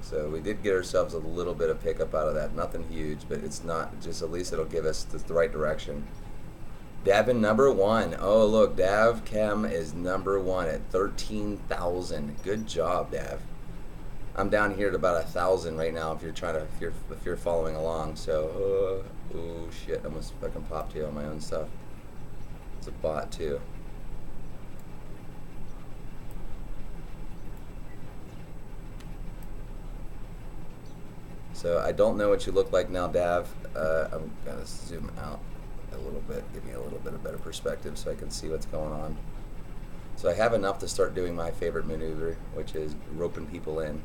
So we did get ourselves a little bit of pickup out of that. Nothing huge, but it's not, just at least it'll give us the right direction. Davin #1. Oh, look, Dav Chem is #1 at 13,000. Good job, Dav. I'm down here at about 1,000 right now. If you're following along. So, oh shit! I almost fucking popped you on my own stuff. It's a bot too. So I don't know what you look like now, Dav. I'm gonna zoom out a little bit, give me a little bit of better perspective so I can see what's going on. So I have enough to start doing my favorite maneuver, which is roping people in.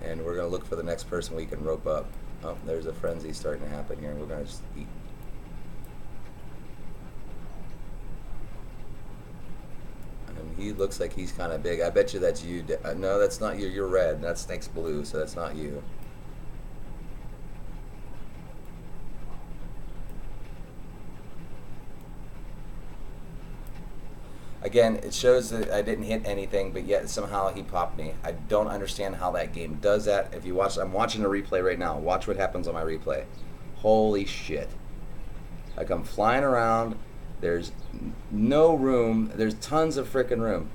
And we're gonna look for the next person we can rope up. Oh, there's a frenzy starting to happen here. We're gonna just eat. And he looks like he's kind of big. I bet you that's you. No, that's not you. You're red. That snake's blue, so that's not you. Again, it shows that I didn't hit anything, but yet somehow he popped me. I don't understand how that game does that. If you watch, I'm watching a replay right now. Watch what happens on my replay. Holy shit. I come flying around. There's no room. There's tons of freaking room.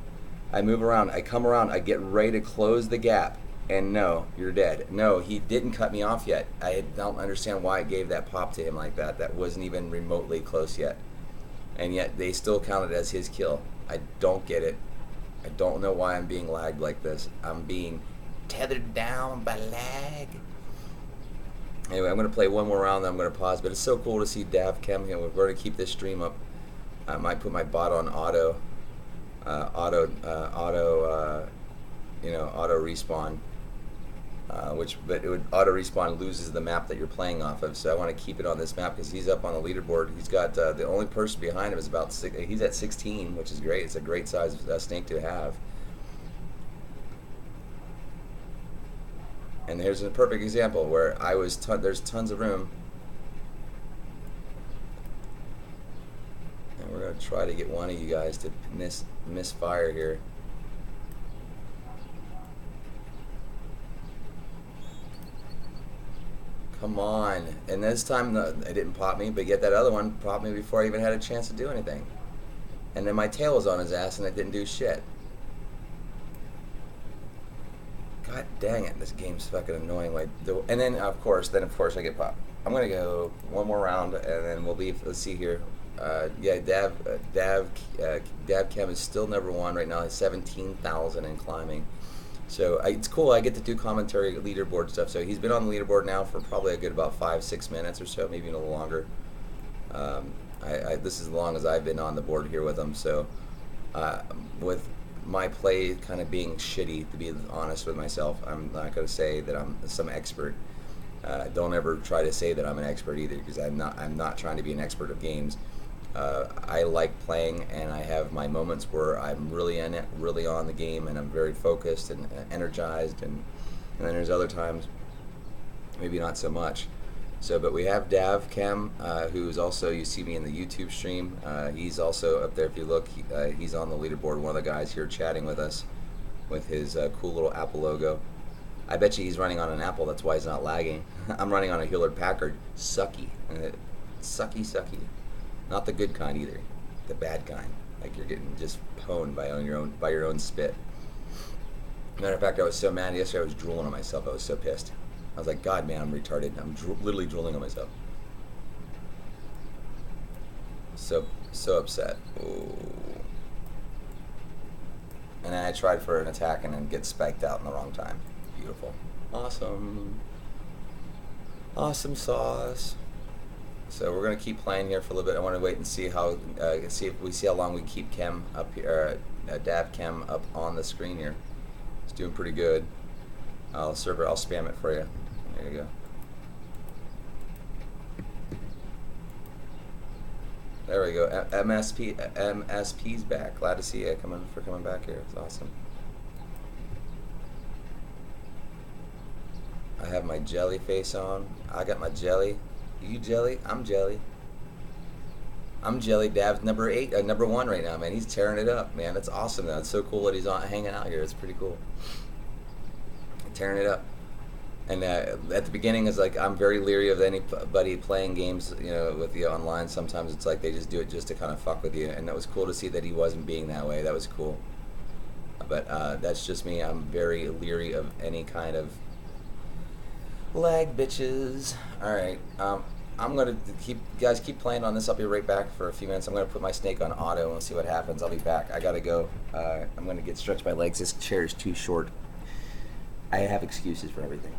I move around. I come around. I get ready to close the gap. And no, you're dead. No, he didn't cut me off yet. I don't understand why I gave that pop to him like that. That wasn't even remotely close yet. And yet they still counted as his kill. I don't get it. I don't know why I'm being lagged like this. I'm being tethered down by lag. Anyway, I'm going to play one more round, then I'm going to pause. But it's so cool to see Dav Chem here. We're going to keep this stream up. I might put my bot on auto respawn. But it would auto respawn loses the map that you're playing off of. So I want to keep it on this map because he's up on the leaderboard. He's got the only person behind him is about he's at 16, which is great. It's a great size snake to have. And here's a perfect example where I was. There's tons of room, and we're gonna try to get one of you guys to misfire here. Come on. And this time it didn't pop me, but yet that other one popped me before I even had a chance to do anything. And then my tail was on his ass and it didn't do shit. God dang it, this game's fucking annoying. And then of course I get popped. I'm gonna go one more round and then we'll leave. Let's see here. Yeah, Dav Chem is still number one right now. He's 17,000 and climbing. So it's cool. I get to do commentary, leaderboard stuff. So he's been on the leaderboard now for probably a good about 5-6 minutes or so, maybe a little longer. This is as long as I've been on the board here with him. So with my play kind of being shitty, to be honest with myself, I'm not going to say that I'm some expert. Don't ever try to say that I'm an expert either, because I'm not trying to be an expert of games. I like playing, and I have my moments where I'm really in it, really on the game, and I'm very focused and energized, and then there's other times maybe not so much. So, but we have Dav Chem, who's also, you see me in the YouTube stream. He's also up there. If you look, he's on the leaderboard. One of the guys here chatting with us with his cool little Apple logo. I bet you he's running on an Apple. That's why he's not lagging. I'm running on a Hewlett Packard. Sucky. Sucky. Not the good kind either. The bad kind. Like you're getting just pwned by your own spit. Matter of fact, I was so mad yesterday. I was drooling on myself. I was so pissed. I was like, God, man, I'm retarded. I'm literally drooling on myself. So upset. Ooh. And then I tried for an attack and then get spiked out in the wrong time. Beautiful. Awesome. Awesome sauce. So we're gonna keep playing here for a little bit. I want to wait and see how see how long we keep Chem up here, Dav Chem up on the screen here. It's doing pretty good. I'll spam it for you. There you go. There we go. MSP's back. Glad to see you coming back here. It's awesome. I have my jelly face on. I got my jelly. You jelly? I'm jelly. I'm jelly. Dav's number 1 right now, man. He's tearing it up, man. That's awesome. That's so cool that he's hanging out here. It's pretty cool. Tearing it up. And at the beginning, it's like I'm very leery of anybody playing games, with you online. Sometimes it's like they just do it just to kind of fuck with you. And that was cool to see that he wasn't being that way. That was cool. But that's just me. I'm very leery of any kind of lag, bitches. All right. I'm gonna keep playing on this. I'll be right back for a few minutes. I'm gonna put my snake on auto and see what happens. I'll be back. I gotta go. I'm gonna stretch my legs. This chair is too short. I have excuses for everything.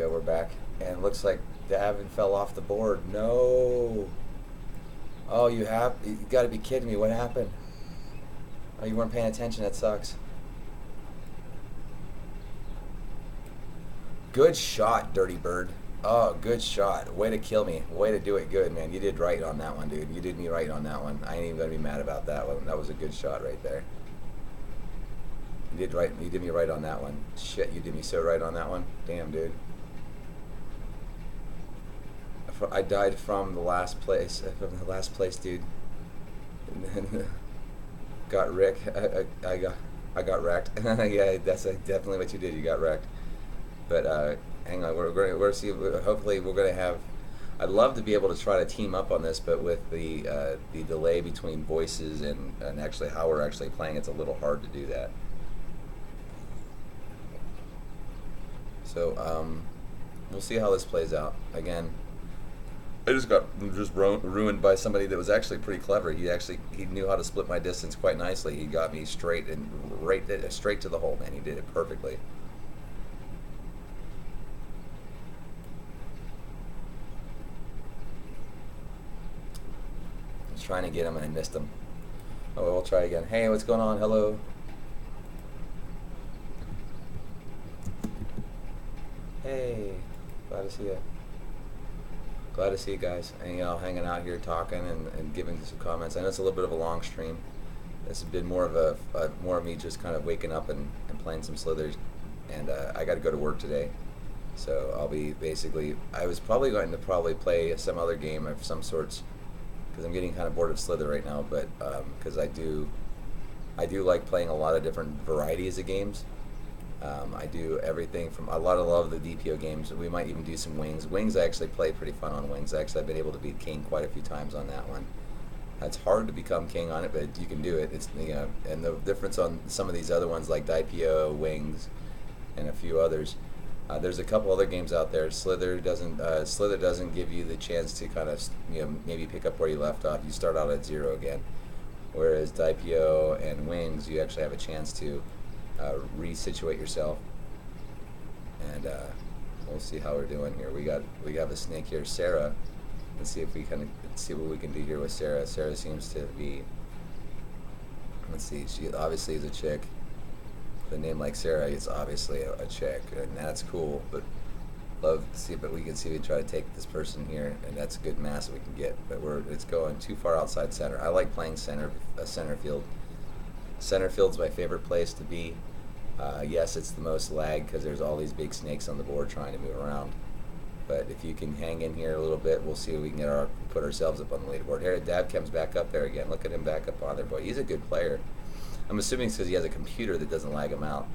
go. We're back. And it looks like Davin fell off the board. No. Oh, you got to be kidding me. What happened? Oh, you weren't paying attention. That sucks. Good shot, Dirty Bird. Oh, good shot. Way to kill me. Way to do it good, man. You did right on that one, dude. You did me right on that one. I ain't even going to be mad about that one. That was a good shot right there. You did right. You did me right on that one. Shit, you did me so right on that one. Damn, dude. I died from the last place. From the last place, dude. Got Rick. I got wrecked. Yeah, that's definitely what you did. You got wrecked. But hang on, we're going to see. Hopefully, we're going to have. I'd love to be able to try to team up on this, but with the delay between voices and actually how we're actually playing, it's a little hard to do that. So we'll see how this plays out. Again, I just got ruined by somebody that was actually pretty clever. He knew how to split my distance quite nicely. He got me straight to the hole, man. He did it perfectly. I was trying to get him and I missed him. Oh, we'll try again. Hey, what's going on? Hello. Hey, glad to see you. Glad to see you guys, and hanging out here, talking and giving some comments. I know it's a little bit of a long stream. This has been more of me just kind of waking up and playing some Slithers, and I got to go to work today, so I'll be I was probably going to play some other game of some sorts, because I'm getting kind of bored of Slither right now. But because I do like playing a lot of different varieties of games. I do everything from a lot of the DPO games. We might even do some Wings. Wings, I actually play pretty fun on Wings. Actually, I've been able to beat King quite a few times on that one. It's hard to become King on it, but you can do it. It's and the difference on some of these other ones like DPO, Wings, and a few others. There's a couple other games out there. Slither doesn't give you the chance to kind of maybe pick up where you left off. You start out at 0 again. Whereas DPO and Wings, you actually have a chance to resituate yourself, and we'll see how we're doing here. We have a snake here, Sarah. Let's see if we can see what we can do here with Sarah. Sarah seems to be. Let's see. She obviously is a chick. The name like Sarah is obviously a chick, and that's cool. But love to see, but we can see if we try to take this person here, and that's a good mass that we can get. But it's going too far outside center. I like playing center field. Center field's my favorite place to be. Yes, it's the most lag because there's all these big snakes on the board trying to move around. But if you can hang in here a little bit, we'll see if we can put ourselves up on the leaderboard. Here, Dab comes back up there again. Look at him back up on there, boy. He's a good player. I'm assuming it's because he has a computer that doesn't lag him out.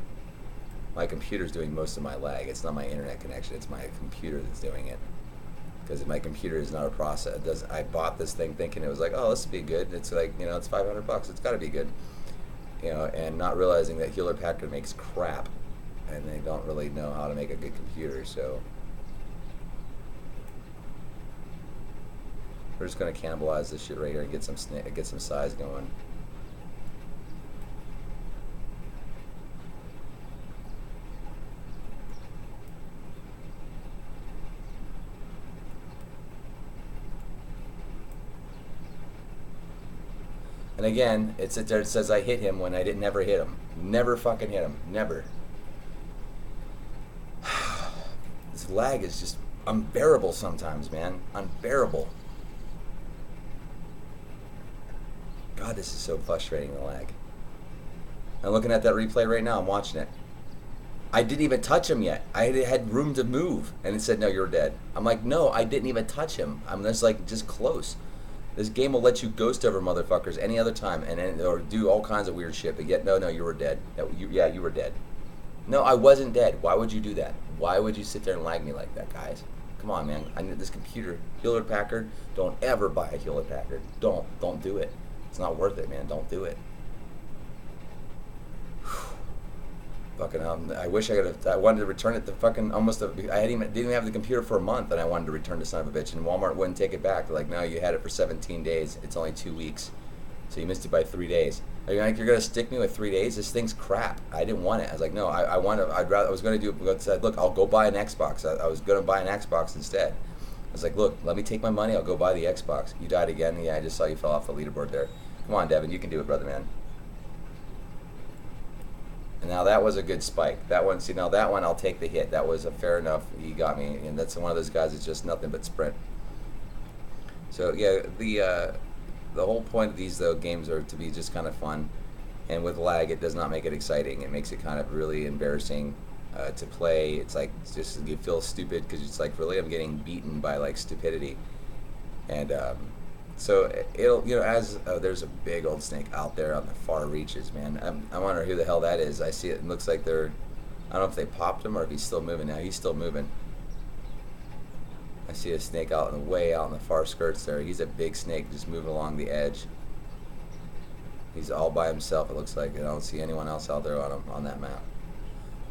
My computer's doing most of my lag. It's not my internet connection. It's my computer that's doing it. Because my computer is not a process. I bought this thing thinking it was like, oh, this will be good. It's like, it's $500. It's got to be good. And not realizing that Hewlett Packard makes crap, and they don't really know how to make a good computer. So we're just gonna cannibalize this shit right here and get some size going. And again, it says I hit him when I never hit him. Never fucking hit him. Never. This lag is just unbearable sometimes, man. Unbearable. God, this is so frustrating, the lag. I'm looking at that replay right now. I'm watching it. I didn't even touch him yet. I had room to move. And it said, no, you're dead. I'm like, no, I didn't even touch him. I'm just close. This game will let you ghost over motherfuckers any other time or do all kinds of weird shit, but yet, no, you were dead. You were dead. No, I wasn't dead. Why would you do that? Why would you sit there and lag me like that, guys? Come on, man. I need this computer. Hewlett Packard, don't ever buy a Hewlett Packard. Don't do it. It's not worth it, man. Don't do it. Fucking I wish I wanted to return it to fucking didn't even have the computer for a month, and I wanted to return to son of a bitch, and Walmart wouldn't take it back. They're like, no, you had it for 17 days. It's only 2 weeks. So you missed it by 3 days. Are you like, you're gonna stick me with 3 days? This thing's crap. I didn't want it. I was like, no, I want to. I'd rather. I was gonna do. I said, look, I'll go buy an Xbox. I was gonna buy an Xbox instead. I was like, look, let me take my money. I'll go buy the Xbox. You died again. Yeah, I just saw you fell off the leaderboard there. Come on, Devin, you can do it, brother man. And now that was a good spike. That one, see, now that one, I'll take the hit. That was a fair enough. He got me, and that's one of those guys that's just nothing but sprint. So yeah, the whole point of these though games are to be just kind of fun, and with lag, it does not make it exciting. It makes it kind of really embarrassing to play. It's like just you feel stupid because it's like really I'm getting beaten by like stupidity, and so it'll as there's a big old snake out there on the far reaches, man. I wonder who the hell that is. I see it. It looks like they're. I don't know if they popped him or if he's still moving now. He's still moving. I see a snake out in the way out in the far skirts there. He's a big snake just moving along the edge. He's all by himself. It looks like I don't see anyone else out there on him on that map.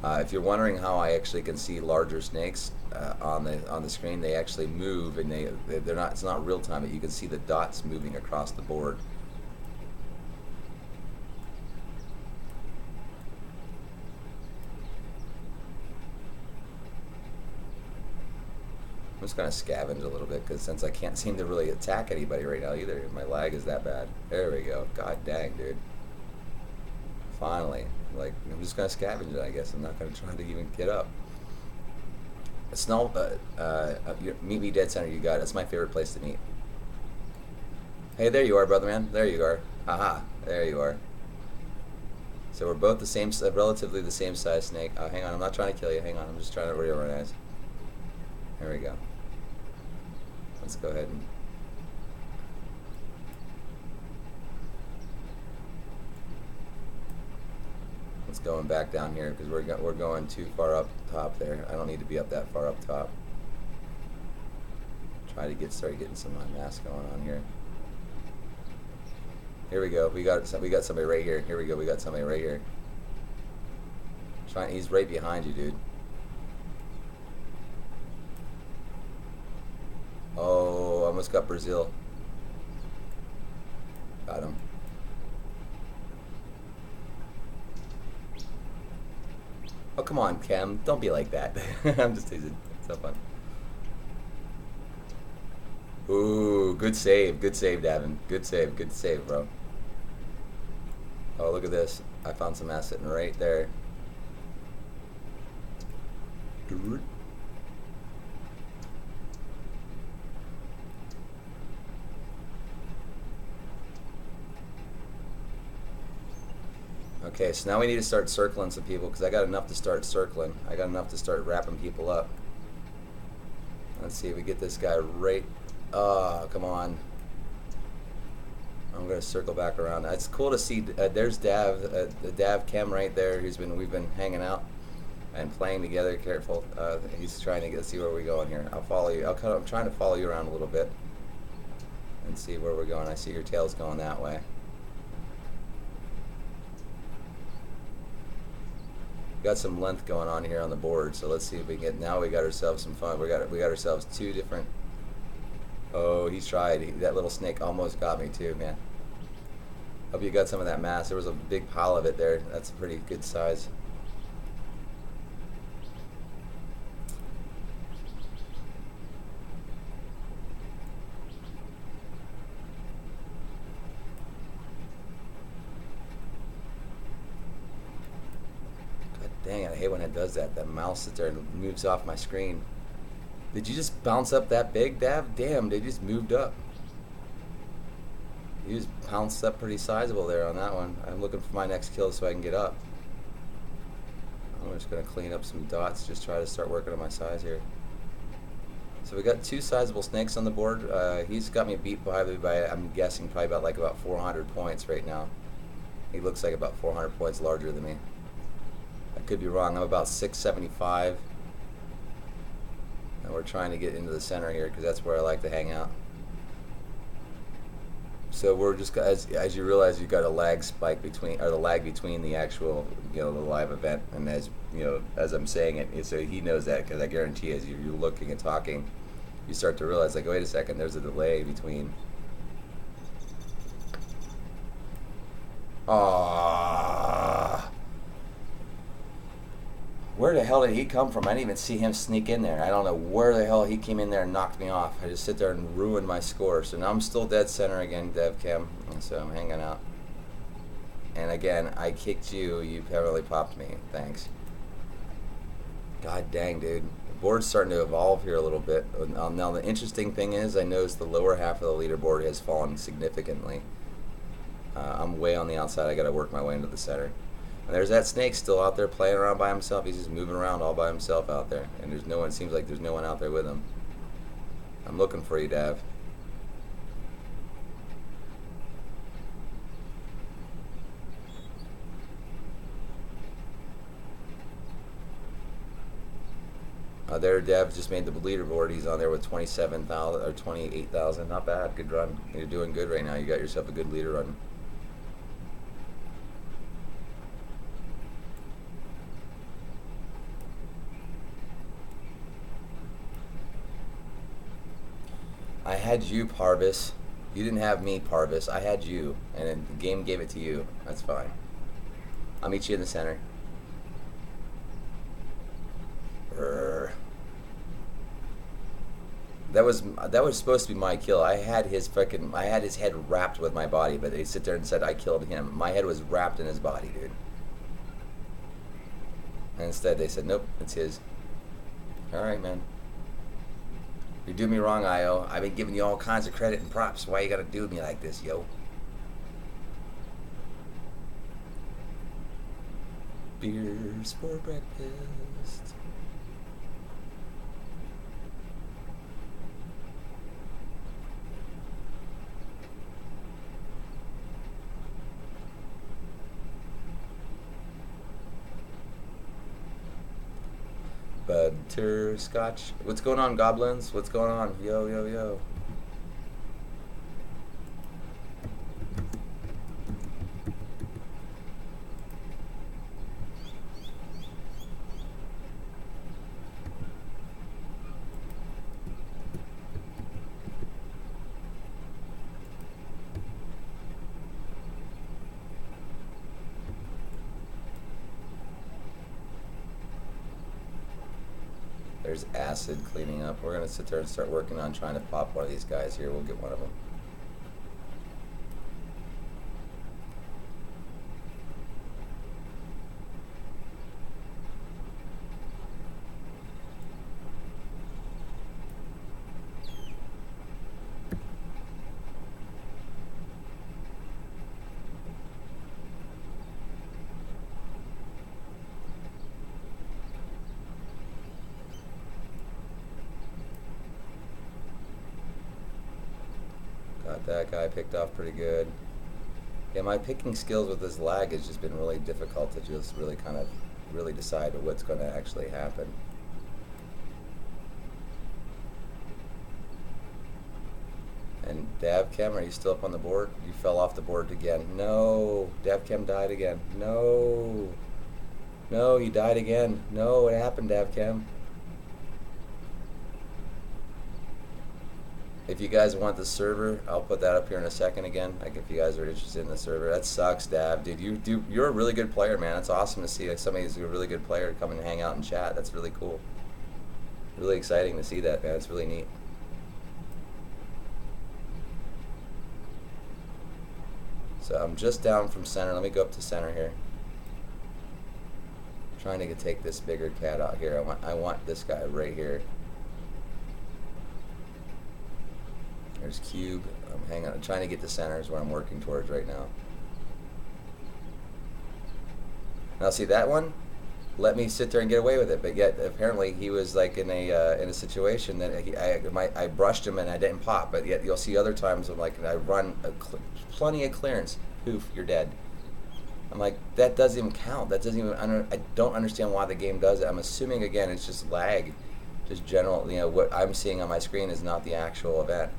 If you're wondering how I actually can see larger snakes on the screen, they actually move, and they're not. It's not real time, but you can see the dots moving across the board. I'm just gonna scavenge a little bit because since I can't seem to really attack anybody right now either, my lag is that bad. There we go. God dang, dude. Finally. Like, I'm just gonna scavenge it, I guess. I'm not gonna try to even get up. Snow, meet me dead center. You got it. That's my favorite place to meet. Hey, there you are, brother man. There you are. Haha. There you are. So we're both the same, relatively the same size snake. Hang on. I'm not trying to kill you. Hang on. I'm just trying to reorganize. There we go. Let's go ahead and. Going back down here because we're going too far up top there. I don't need to be up that far up top. Try to start getting some mass going on here. Here we go. We got somebody right here. Here we go. We got somebody right here. He's right behind you, dude. Oh, almost got Brazil. Got him. Oh, come on, Cam. Don't be like that. I'm just teasing. It's so fun. Ooh, good save. Good save, Davin. Good save. Good save, bro. Oh, look at this. I found some ass sitting right there. Okay, so now we need to start circling some people because I got enough to start circling. I got enough to start wrapping people up. Let's see if we get this guy right. Oh, come on. I'm gonna circle back around. It's cool to see. There's Dav, the Dav Chem right there. We've been hanging out and playing together. Careful. He's trying to see where we're going here. I'll follow you. I'm trying to follow you around a little bit and see where we're going. I see your tail's going that way. Got some length going on here on the board, so let's see if we can get. Now we got ourselves some fun. We got ourselves two different. Oh, he's tried. That little snake almost got me too, man. Hope you got some of that mass. There was a big pile of it there. That's a pretty good size. Dang it, I hate when it does that. That mouse sits there and moves off my screen. Did you just bounce up that big, Dav? Damn, they just moved up. You just pounced up pretty sizable there on that one. I'm looking for my next kill so I can get up. I'm just going to clean up some dots, just try to start working on my size here. So we got two sizable snakes on the board. He's got me beat probably by, I'm guessing, probably about 400 points right now. He looks like about 400 points larger than me. I could be wrong. I'm about 675, and we're trying to get into the center here because that's where I like to hang out. So we're just as you realize, you've got a lag spike between, or the lag between the actual, the live event, and as I'm saying it, so he knows that because I guarantee as you're looking and talking, you start to realize like, wait a second, there's a delay between. Ah. Where the hell did he come from? I didn't even see him sneak in there. I don't know where the hell he came in there and knocked me off. I just sit there and ruined my score. So now I'm still dead center again, Dev Chem. And so I'm hanging out. And again, I kicked you. You apparently popped me. Thanks. God dang, dude. The board's starting to evolve here a little bit. Now the interesting thing is I noticed the lower half of the leaderboard has fallen significantly. I'm way on the outside. I got to work my way into the center. And there's that snake still out there playing around by himself. He's just moving around all by himself out there. And there's no one, it seems like there's no one out there with him. I'm looking for you, Dav. There, Dev just made the leaderboard. He's on there with 27,000 or 28,000. Not bad. Good run. You're doing good right now. You got yourself a good leader run. I had you, Parvis. You didn't have me, Parvis. I had you, and then the game gave it to you. That's fine. I'll meet you in the center. Brr. That was supposed to be my kill. I had his head wrapped with my body, but they sit there and said I killed him. My head was wrapped in his body, dude. And instead they said, nope, it's his. Alright, man. You do me wrong, IO. I've been giving you all kinds of credit and props. Why you gotta do me like this, yo? Beers for breakfast. Butterscotch. What's going on, goblins? What's going on? Yo, yo, yo. There's acid cleaning up. We're going to sit there and start working on trying to pop one of these guys here. We'll get one of them. Got that guy picked off pretty good. Yeah, my picking skills with this lag has just been really difficult to just really kind of really decide what's going to actually happen. And Davchem, are you still up on the board? You fell off the board again. No, Davchem died again. No, no, you died again. No, what happened, Davchem? If you guys want the server, I'll put that up here in a second again. Like if you guys are interested in the server. That sucks, Dav. Dude, you're a really good player, man. It's awesome to see somebody who's a really good player come and hang out and chat. That's really cool. Really exciting to see that, man. It's really neat. So I'm just down from center. Let me go up to center here. I'm trying to take this bigger cat out here. I want this guy right here. There's Cube. I'm trying to get to center is what I'm working towards right now. Now see that one? Let me sit there and get away with it, but yet apparently he was like in a situation that I brushed him and I didn't pop. But yet you'll see other times I'm like I run plenty of clearance. Poof, you're dead. I'm like that doesn't even count. That doesn't even. I don't understand why the game does it. I'm assuming again it's just lag, just general. You know what I'm seeing on my screen is not the actual event.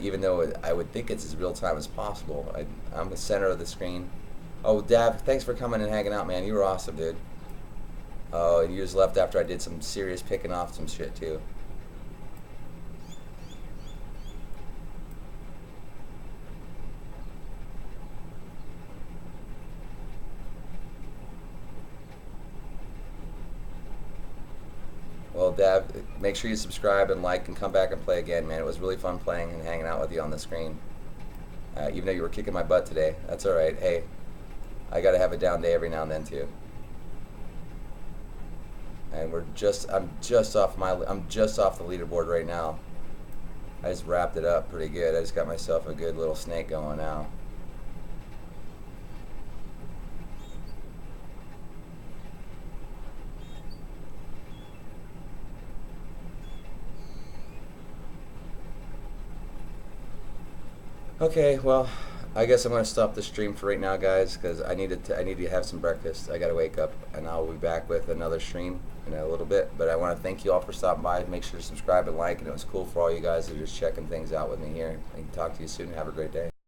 Even though I would think it's as real time as possible. I'm the center of the screen. Oh, Dav, thanks for coming and hanging out, man. You were awesome, dude. Oh, and you just left after I did some serious picking off some shit, too. Dev. Make sure you subscribe and like and come back and play again, man. It was really fun playing and hanging out with you on the screen. Even though you were kicking my butt today, that's all right. Hey, I got to have a down day every now and then too. And I'm just off the leaderboard right now. I just wrapped it up pretty good. I just got myself a good little snake going now. Okay, well, I guess I'm gonna stop the stream for right now, guys, because I need to have some breakfast. I gotta wake up, and I'll be back with another stream in a little bit. But I want to thank you all for stopping by. Make sure to subscribe and like, and it was cool for all you guys that are just checking things out with me here. I can talk to you soon. Have a great day.